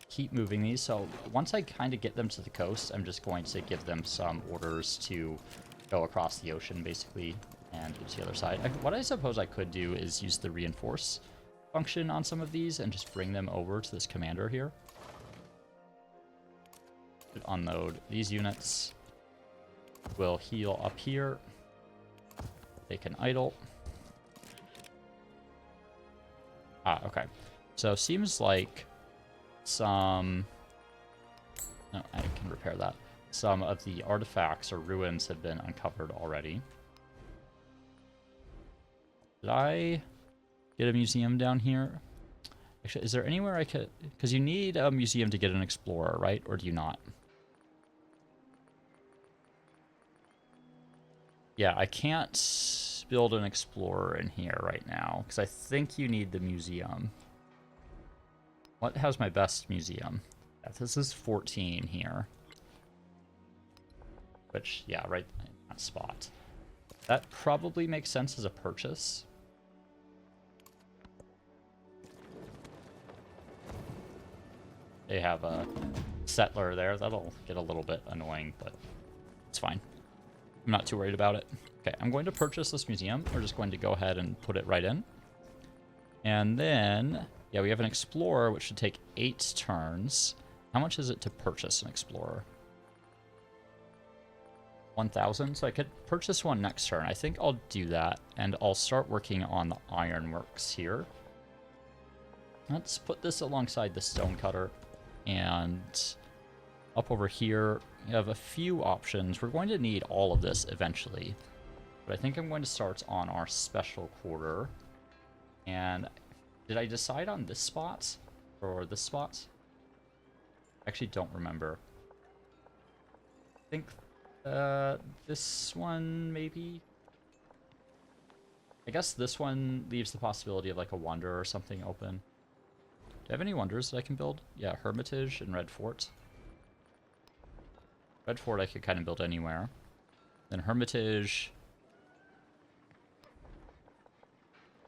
keep moving these. So once I kind of get them to the coast, I'm just going to give them some orders to go across the ocean, basically, and to the other side. What I suppose I could do is use the reinforce function on some of these and just bring them over to this commander here. Unload these units. Will heal up here. They can idle. Okay. So seems like some... No, I can repair that. Some of the artifacts or ruins have been uncovered already. Did I get a museum down here? Actually, is there anywhere I could... Because you need a museum to get an explorer, right? Or do you not? Yeah, I can't build an explorer in here right now, because I think you need the museum. What has my best museum? Yeah, this is 14 here. Which, yeah, right in that spot. That probably makes sense as a purchase. They have a settler there. That'll get a little bit annoying, but it's fine. I'm not too worried about it. Okay, I'm going to purchase this museum. We're just going to go ahead and put it right in. And then, yeah, we have an explorer, which should take 8 turns. How much is it to purchase an explorer? 1,000? So I could purchase one next turn. I think I'll do that, and I'll start working on the ironworks here. Let's put this alongside the stonecutter. And up over here, you have a few options. We're going to need all of this eventually. But I think I'm going to start on our special quarter. And did I decide on this spot? Or this spot? I actually don't remember. I think this one, maybe? I guess this one leaves the possibility of like a wonder or something open. Do I have any wonders that I can build? Yeah, Hermitage and Red Fort. Red Fort I could kind of build anywhere. Then Hermitage.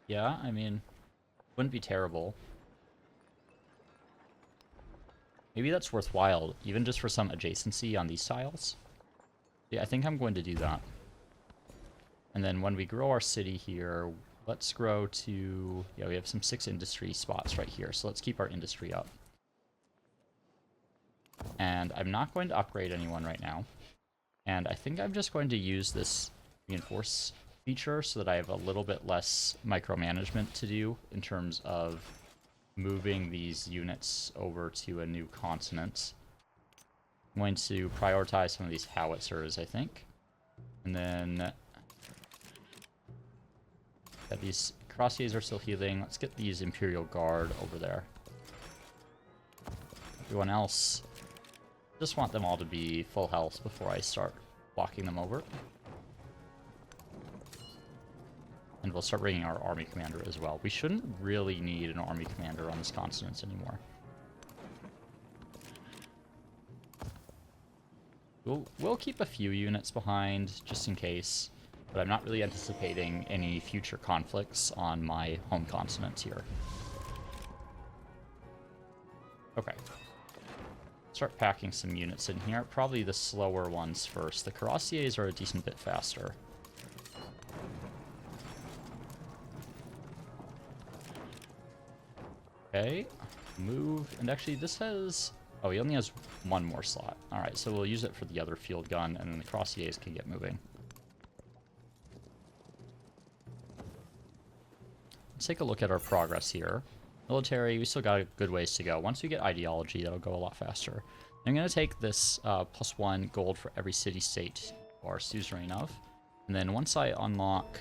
Yeah, I mean, wouldn't be terrible. Maybe that's worthwhile, even just for some adjacency on these tiles. Yeah, I think I'm going to do that. And then when we grow our city here, let's grow to... Yeah, we have some 6 industry spots right here, so let's keep our industry up. And I'm not going to upgrade anyone right now. And I think I'm just going to use this reinforce feature so that I have a little bit less micromanagement to do in terms of moving these units over to a new continent. I'm going to prioritize some of these howitzers, I think. And then... Yeah, these Cuirassiers are still healing. Let's get these Imperial Guard over there. Everyone else, just want them all to be full health before I start walking them over. And we'll start bringing our army commander as well. We shouldn't really need an army commander on this continent anymore. We'll keep a few units behind, just in case. But I'm not really anticipating any future conflicts on my home continent here. Okay. Start packing some units in here. Probably the slower ones first. The Cuirassiers are a decent bit faster. Okay. Move. And actually, this has... Oh, he only has 1 more slot. Alright, so we'll use it for the other field gun, and then the Cuirassiers can get moving. Let's take a look at our progress here. Military, we still got a good ways to go. Once we get ideology, that'll go a lot faster. I'm going to take this +1 gold for every city-state or suzerain of. And then once I unlock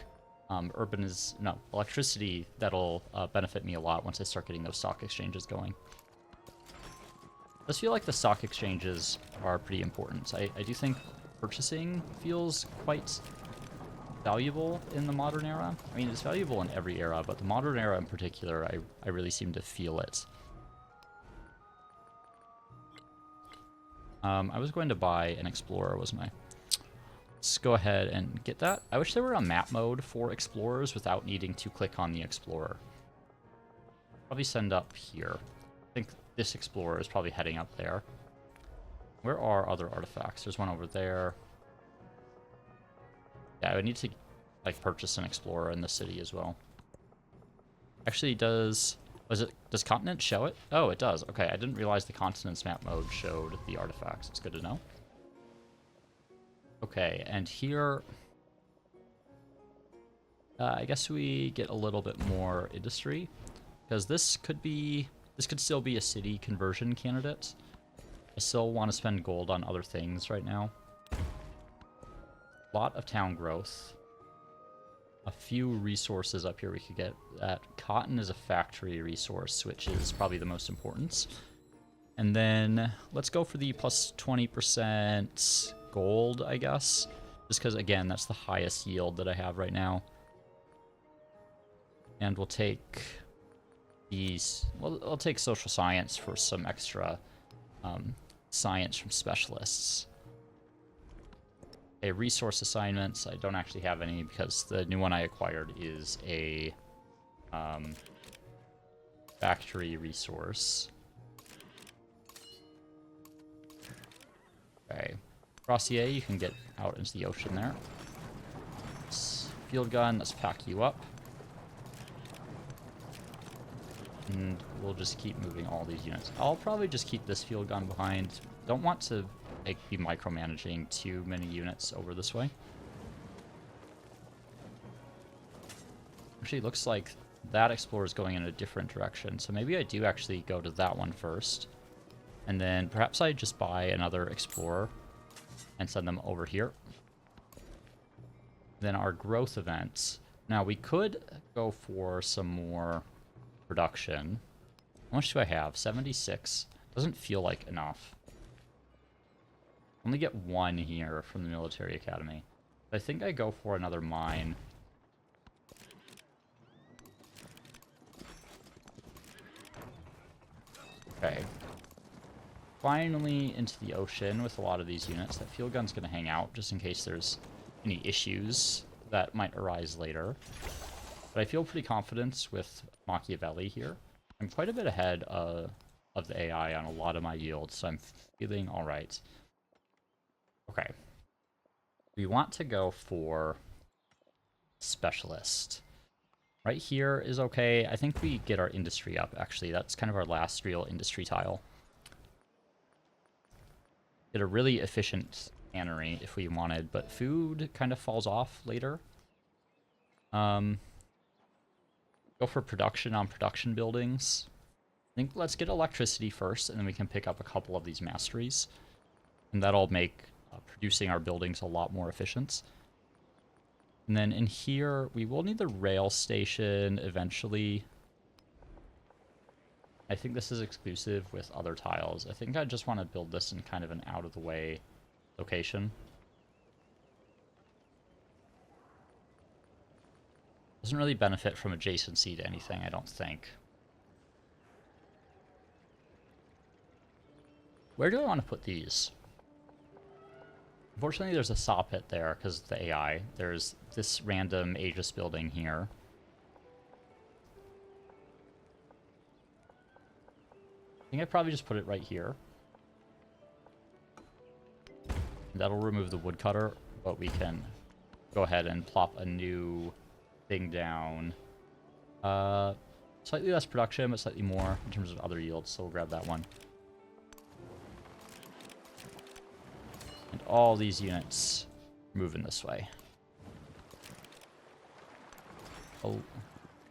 electricity, that'll benefit me a lot once I start getting those stock exchanges going. I just feel like the stock exchanges are pretty important. I do think purchasing feels quite valuable in the modern era. I mean, it's valuable in every era, but the modern era in particular, I really seem to feel it. I was going to buy an explorer, wasn't I? Let's go ahead and get that. I wish there were a map mode for explorers without needing to click on the explorer. Probably send up here. I think this explorer is probably heading up there. Where are other artifacts? There's one over there. Yeah, I would need to like purchase an explorer in the city as well. Actually, does continent show it? Oh, it does. Okay, I didn't realize the continents map mode showed the artifacts. It's good to know. Okay, and here, I guess we get a little bit more industry because this could still be a city conversion candidate. I still want to spend gold on other things right now. A lot of town growth. A few resources up here we could get. That cotton is a factory resource, which is probably the most important. And then let's go for the plus 20% gold, I guess. Just because, again, that's the highest yield that I have right now. And we'll take these... Well, I'll take social science for some extra science from specialists. Okay, resource assignments. I don't actually have any because the new one I acquired is a factory resource. Okay. Crossier, you can get out into the ocean there. Field gun, let's pack you up. And we'll just keep moving all these units. I'll probably just keep this field gun behind. Don't want to be micromanaging too many units over this way. Actually, looks like that explorer is going in a different direction. So maybe I do actually go to that one first. And then perhaps I just buy another explorer and send them over here. Then our growth events. Now we could go for some more production. How much do I have? 76. Doesn't feel like enough. Only get one here from the military academy. I think I go for another mine. Okay. Finally into the ocean with a lot of these units. That field gun's going to hang out just in case there's any issues that might arise later. But I feel pretty confident with Machiavelli here. I'm quite a bit ahead of the AI on a lot of my yields, so I'm feeling alright. Okay. We want to go for specialist. Right here is okay. I think we get our industry up, actually. That's kind of our last real industry tile. Get a really efficient cannery if we wanted, but food kind of falls off later. Go for production on production buildings. I think let's get electricity first, and then we can pick up a couple of these masteries. And that'll make producing our buildings a lot more efficient. And then in here, we will need the rail station eventually. I think this is exclusive with other tiles. I think I just want to build this in kind of an out-of-the-way location. Doesn't really benefit from adjacency to anything, I don't think. Where do I want to put these? Unfortunately, there's a saw pit there because of the AI. There's this random Aegis building here. I think I'd probably just put it right here. That'll remove the woodcutter, but we can go ahead and plop a new thing down. Slightly less production, but slightly more in terms of other yields, so we'll grab that one. And all these units moving this way. Oh,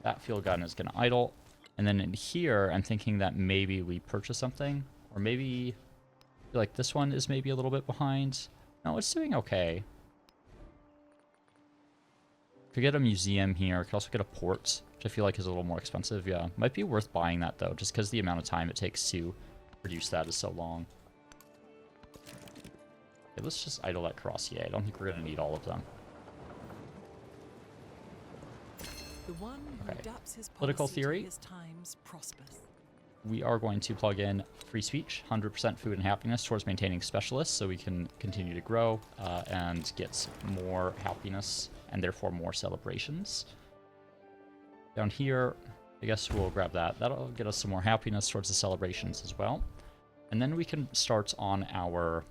that field gun is going to idle. And then in here, I'm thinking that maybe we purchase something. Or maybe, I feel like this one is maybe a little bit behind. No, it's doing okay. Could get a museum here. Could also get a port, which I feel like is a little more expensive. Yeah, might be worth buying that, though, just because the amount of time it takes to produce that is so long. Okay, let's just idle that Crossier. I don't think we're going to need all of them. The one who adapts his Political policy theory. to his times prospers. We are going to plug in free speech, 100% food and happiness towards maintaining specialists so we can continue to grow and get more happiness and therefore more celebrations. Down here, I guess we'll grab that. That'll get us some more happiness towards the celebrations as well. And then we can start on our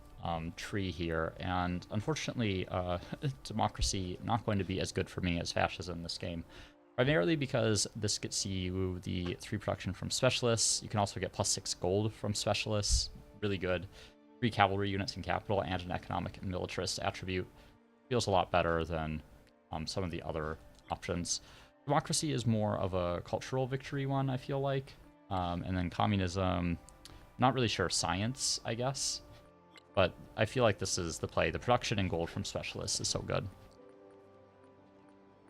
tree here. And unfortunately, democracy not going to be as good for me as fascism in this game. Primarily because this gets you the 3 production from specialists. You can also get +6 gold from specialists. Really good. 3 cavalry units in capital and an economic and militarist attribute. Feels a lot better than some of the other options. Democracy is more of a cultural victory one, I feel like. And then communism, not really sure. Science, I guess. But I feel like this is the play. The production in gold from specialists is so good.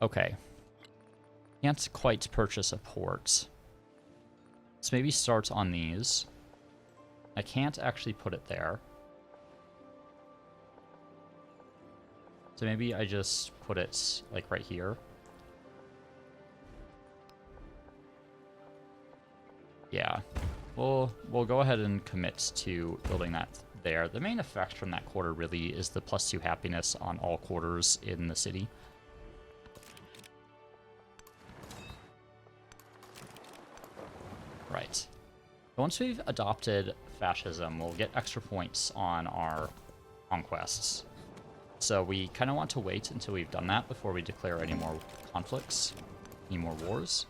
Okay. Can't quite purchase a port. Let's maybe start on these. I can't actually put it there. So maybe I just put it like right here. Yeah, we'll go ahead and commit to building that there. The main effect from that quarter really is the +2 happiness on all quarters in the city. Right. Once we've adopted fascism, we'll get extra points on our conquests. So we kind of want to wait until we've done that before we declare any more conflicts, any more wars.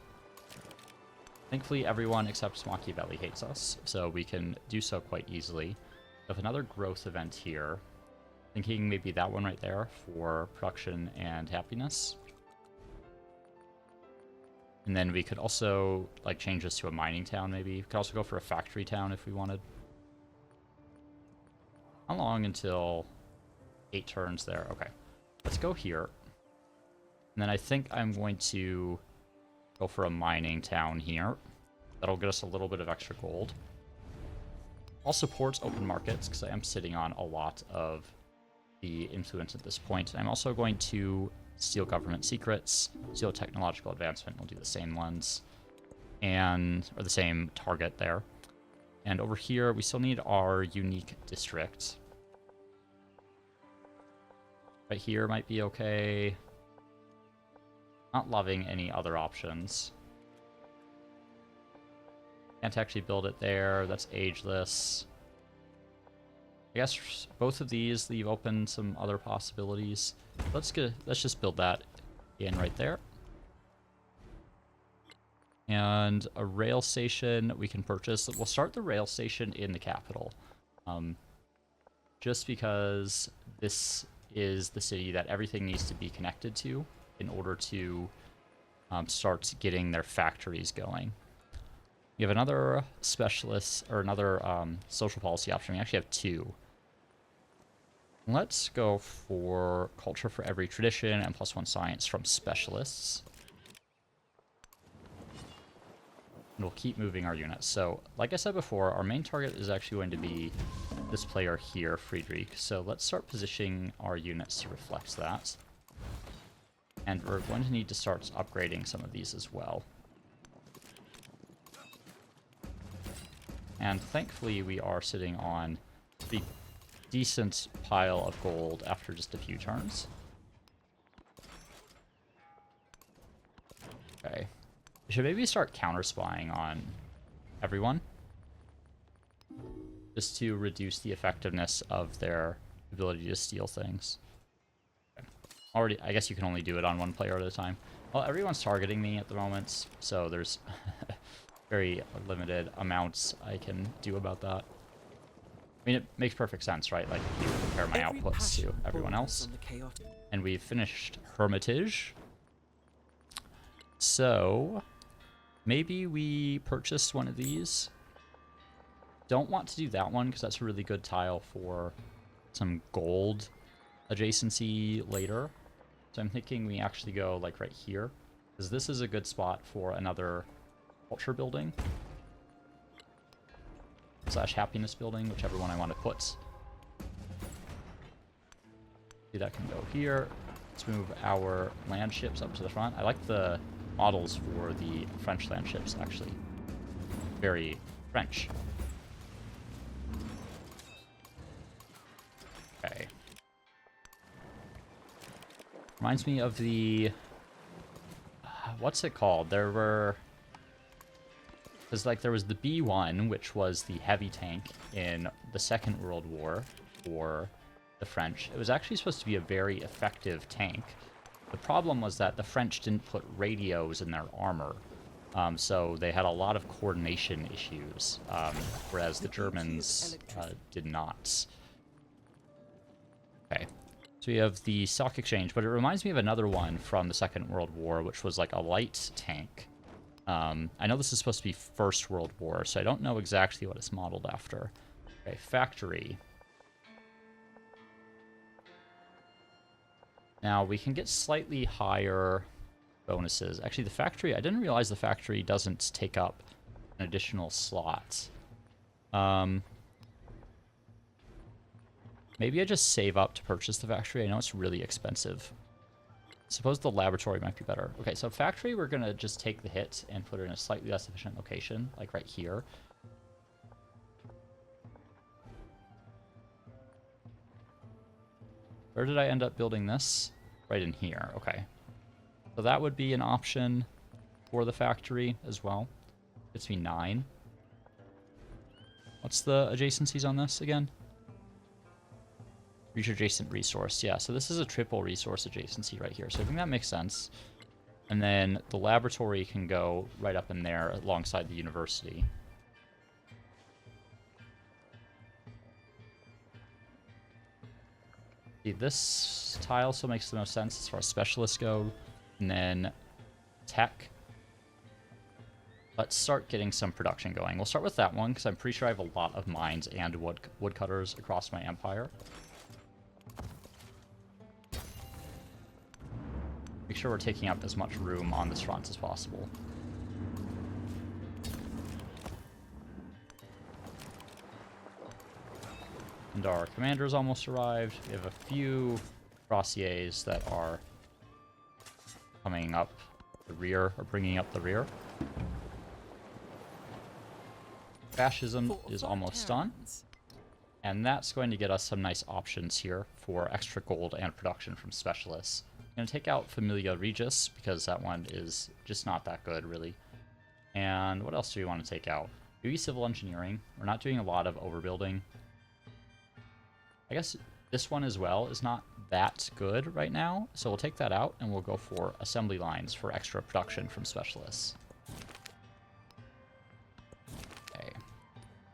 Thankfully, everyone except Machiavelli hates us, so we can do so quite easily. We have another growth event here. Thinking maybe that one right there for production and happiness. And then we could also like change this to a mining town maybe. We could also go for a factory town if we wanted. How long until 8 turns there? Okay. Let's go here. And then I think I'm going to go for a mining town here. That'll get us a little bit of extra gold. I'll support open markets because I am sitting on a lot of the influence at this point. I'm also going to steal government secrets, steal technological advancement. We'll do the same ones, or the same target there. And over here, we still need our unique district. Right here might be okay. Not loving any other options. Can't actually build it there. That's ageless. I guess both of these leave open some other possibilities. Let's just build that in right there. And a rail station we can purchase. We'll start the rail station in the capital. Just because this is the city that everything needs to be connected to in order to start getting their factories going. We have another specialist, or another social policy option. We actually have 2. Let's go for culture for every tradition and +1 science from specialists. And we'll keep moving our units. So, like I said before, our main target is actually going to be this player here, Friedrich. So let's start positioning our units to reflect that. And we're going to need to start upgrading some of these as well. And thankfully we are sitting on the decent pile of gold after just a few turns. Okay. We should maybe start counter-spying on everyone. Just to reduce the effectiveness of their ability to steal things. Okay. Already, I guess you can only do it on one player at a time. Well, everyone's targeting me at the moment, so there's very limited amounts I can do about that. I mean, it makes perfect sense, right? Like, if you compare my outputs to everyone else. And we've finished Hermitage. So, maybe we purchase one of these. Don't want to do that one, because that's a really good tile for some gold adjacency later. So I'm thinking we actually go, like, right here. Because this is a good spot for another culture building. / happiness building, whichever one I want to put. See, that can go here. Let's move our land ships up to the front. I like the models for the French land ships, actually. Very French. Okay. Reminds me of the... what's it called? There were... Because, like, there was the B1, which was the heavy tank in the Second World War for the French. It was actually supposed to be a very effective tank. The problem was that the French didn't put radios in their armor, so they had a lot of coordination issues, whereas the Germans did not. Okay, so we have the Stock Exchange, but it reminds me of another one from the Second World War, which was like a light tank. I know this is supposed to be First World War, so I don't know exactly what it's modeled after. Okay, factory. Now, we can get slightly higher bonuses. Actually, the factory, I didn't realize the factory doesn't take up an additional slot. Maybe I just save up to purchase the factory. I know it's really expensive. Suppose the laboratory might be better. Okay, so factory, we're going to just take the hit and put it in a slightly less efficient location, like right here. Where did I end up building this? Right in here. Okay. So that would be an option for the factory as well. Gets me 9. What's the adjacencies on this again? Reach adjacent resource. Yeah, so this is a triple resource adjacency right here. So I think that makes sense. And then the laboratory can go right up in there alongside the university. See, this tile still makes the most sense as far as specialists go. And then tech. Let's start getting some production going. We'll start with that one because I'm pretty sure I have a lot of mines and woodcutters across my empire. Make sure we're taking up as much room on this front as possible. And our commander's almost arrived. We have a few Rossiers that are coming up the rear, or bringing up the rear. Fascism is almost done. And that's going to get us some nice options here for extra gold and production from specialists. I'm going to take out Familia Regis, because that one is just not that good, really. And what else do we want to take out? Maybe civil engineering. We're not doing a lot of overbuilding. I guess this one as well is not that good right now, so we'll take that out, and we'll go for assembly lines for extra production from specialists. Okay.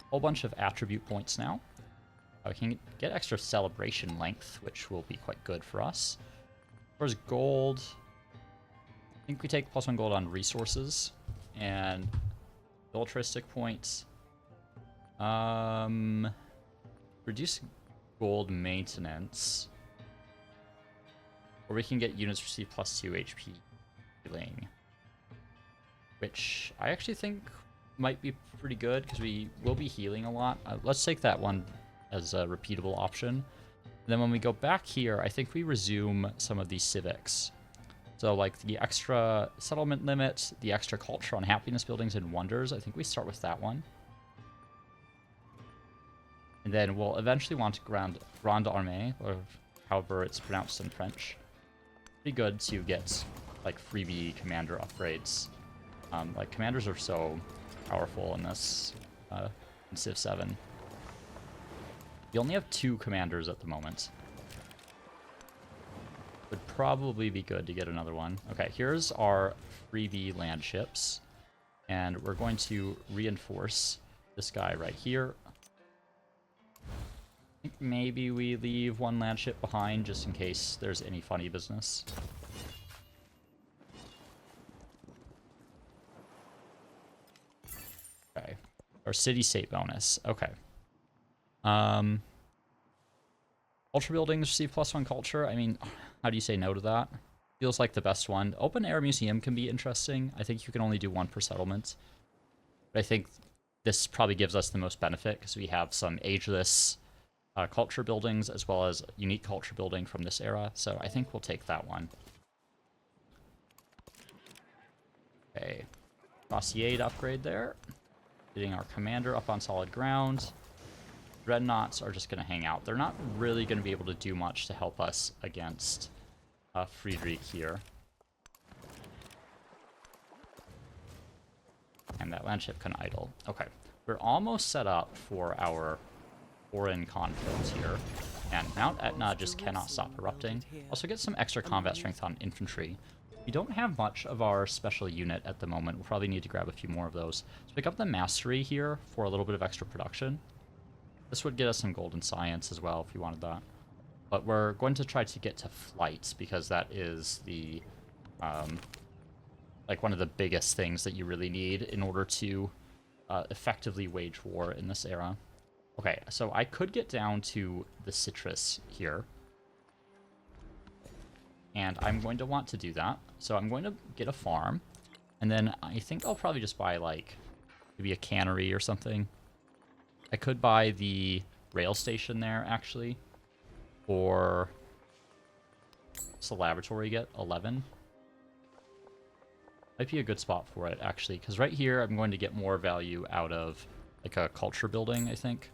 Whole bunch of attribute points now. We can get extra celebration length, which will be quite good for us. Where's gold? I think we take +1 gold on resources and militaristic points. Reduce gold maintenance, or we can get units receive +2 HP healing, which I actually think might be pretty good because we will be healing a lot. Let's take that one as a repeatable option. And then when we go back here, I think we resume some of these civics. So like the extra settlement limit, the extra culture on happiness buildings and wonders, I think we start with that one. And then we'll eventually want to Grande Armée, or however it's pronounced in French. Pretty good to get like freebie commander upgrades. Like commanders are so powerful in this in Civ 7. We only have 2 commanders at the moment. Would probably be good to get another one. Okay, here's our freebie land ships. And we're going to reinforce this guy right here. I think maybe we leave 1 land ship behind just in case there's any funny business. Okay. Our city-state bonus. Okay. Culture buildings receive +1 culture. I mean, how do you say no to that? Feels like the best one. Open air museum can be interesting. I think you can only do 1 per settlement. But I think this probably gives us the most benefit because we have some ageless culture buildings as well as unique culture building from this era. So I think we'll take that one. Okay. Rossier to upgrade there. Getting our commander up on solid ground. Dreadnoughts are just going to hang out. They're not really going to be able to do much to help us against Friedrich here. And that land ship can idle. Okay, we're almost set up for our foreign conflict here. And Mount Etna just cannot stop erupting. Also get some extra combat strength on infantry. We don't have much of our special unit at the moment. We'll probably need to grab a few more of those. So pick up the mastery here for a little bit of extra production. This would get us some golden science as well if you wanted that. But we're going to try to get to flight because that is the like one of the biggest things that you really need in order to effectively wage war in this era. Okay, so I could get down to the citrus here. And I'm going to want to do that. So I'm going to get a farm. And then I think I'll probably just buy like maybe a cannery or something. I could buy the rail station there, actually. Or what's the laboratory get? 11? Might be a good spot for it, actually, because right here I'm going to get more value out of like a culture building, I think.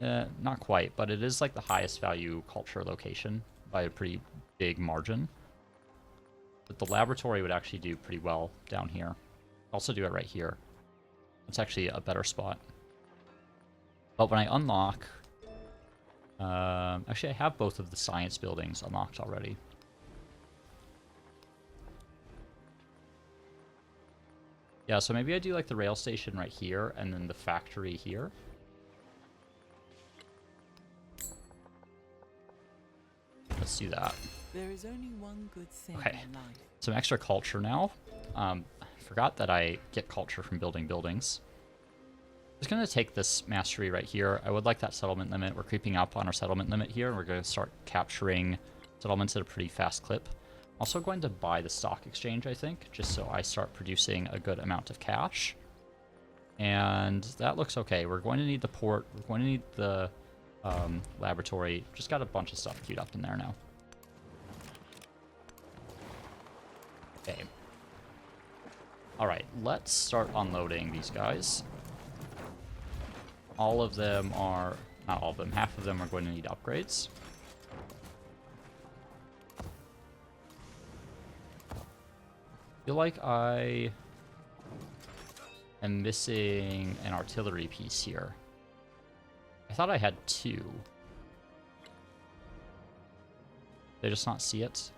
Not quite, but it is like the highest value culture location by a pretty big margin. But the laboratory would actually do pretty well down here. Also do it right here. It's actually a better spot. But when I unlock... actually, I have both of the science buildings unlocked already. Yeah, so maybe I do like the rail station right here, and then the factory here. Let's do that. There is only one good thing Okay. in life. Some extra culture now. I forgot that I get culture from building buildings. I'm just going to take this mastery right here. I would like that settlement limit. We're creeping up on our settlement limit here, and we're going to start capturing settlements at a pretty fast clip. Also going to buy the stock exchange, I think, just so I start producing a good amount of cash. And that looks okay. We're going to need the port. We're going to need the laboratory. Just got a bunch of stuff queued up in there now. Okay. Alright, let's start unloading these guys. All of them are... Not all of them. Half of them are going to need upgrades. I feel like I am missing an artillery piece here. I thought I had 2. Did I just not see it?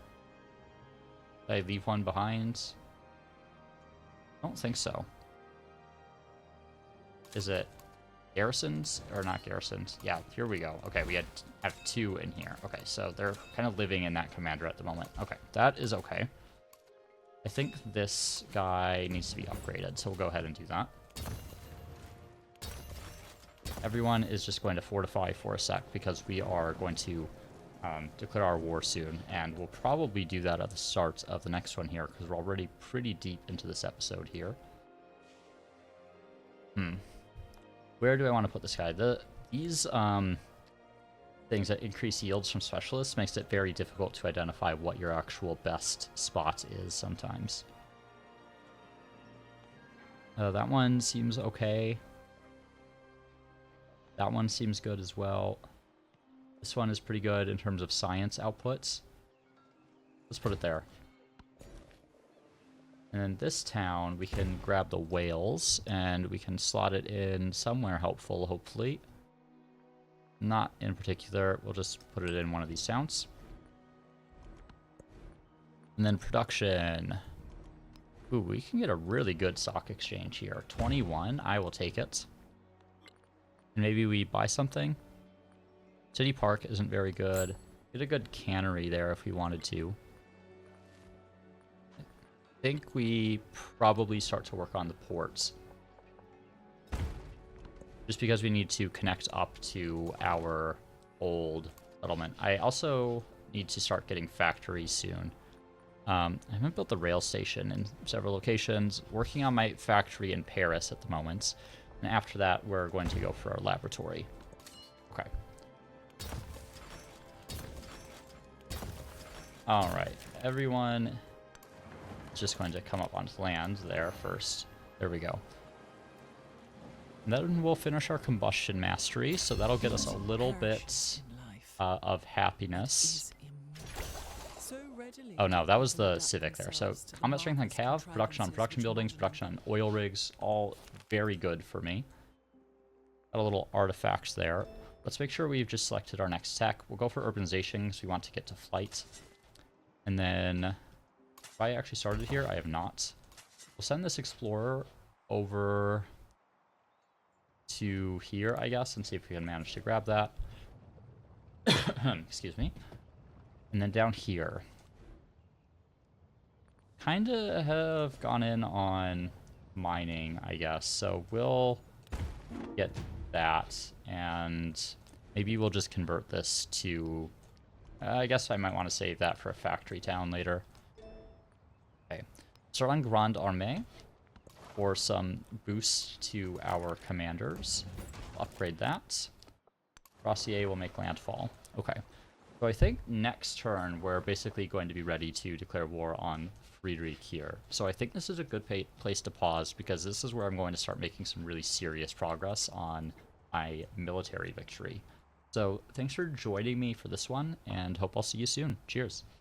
Did I leave one behind? I don't think so. Is it garrisons or not garrisons? Yeah, here we go. Okay, we have 2 in here. Okay, so they're kind of living in that commander at the moment. Okay, that is okay. I think this guy needs to be upgraded, so we'll go ahead and do that. Everyone is just going to fortify for a sec because we are going to declare our war soon, and we'll probably do that at the start of the next one here because we're already pretty deep into this episode here. Where do I want to put this guy? These things that increase yields from specialists makes it very difficult to identify what your actual best spot is sometimes. That one seems okay. That one seems good as well. This one is pretty good in terms of science outputs. Let's put it there. And in this town, we can grab the whales, and we can slot it in somewhere helpful, hopefully. Not in particular. We'll just put it in one of these towns. And then production. Ooh, we can get a really good stock exchange here. 21, I will take it. And maybe we buy something. City Park isn't very good. Get a good cannery there if we wanted to. I think we probably start to work on the ports. Just because we need to connect up to our old settlement. I also need to start getting factories soon. I haven't built the rail station in several locations. Working on my factory in Paris at the moment. And after that, we're going to go for our laboratory. Okay. Alright, everyone is just going to come up onto land there first. There we go. And then we'll finish our combustion mastery, so that'll get us a little bit of happiness. Oh no, that was the civic there. So combat strength on cav, production on production buildings, production on oil rigs, all very good for me. Got a little artifacts there. Let's make sure we've just selected our next tech. We'll go for urbanization because we want to get to flight. And then, have I actually started here? I have not. We'll send this explorer over to here, I guess, and see if we can manage to grab that. Excuse me. And then down here. Kind of have gone in on mining, I guess. So we'll get that, and maybe we'll just convert this to... I guess I might want to save that for a factory town later. Okay. Start on Grande Armée for some boost to our commanders. Upgrade that. Crossier will make landfall. Okay. So I think next turn we're basically going to be ready to declare war on Friedrich here. So I think this is a good place to pause because this is where I'm going to start making some really serious progress on my military victory. So thanks for joining me for this one, and hope I'll see you soon. Cheers.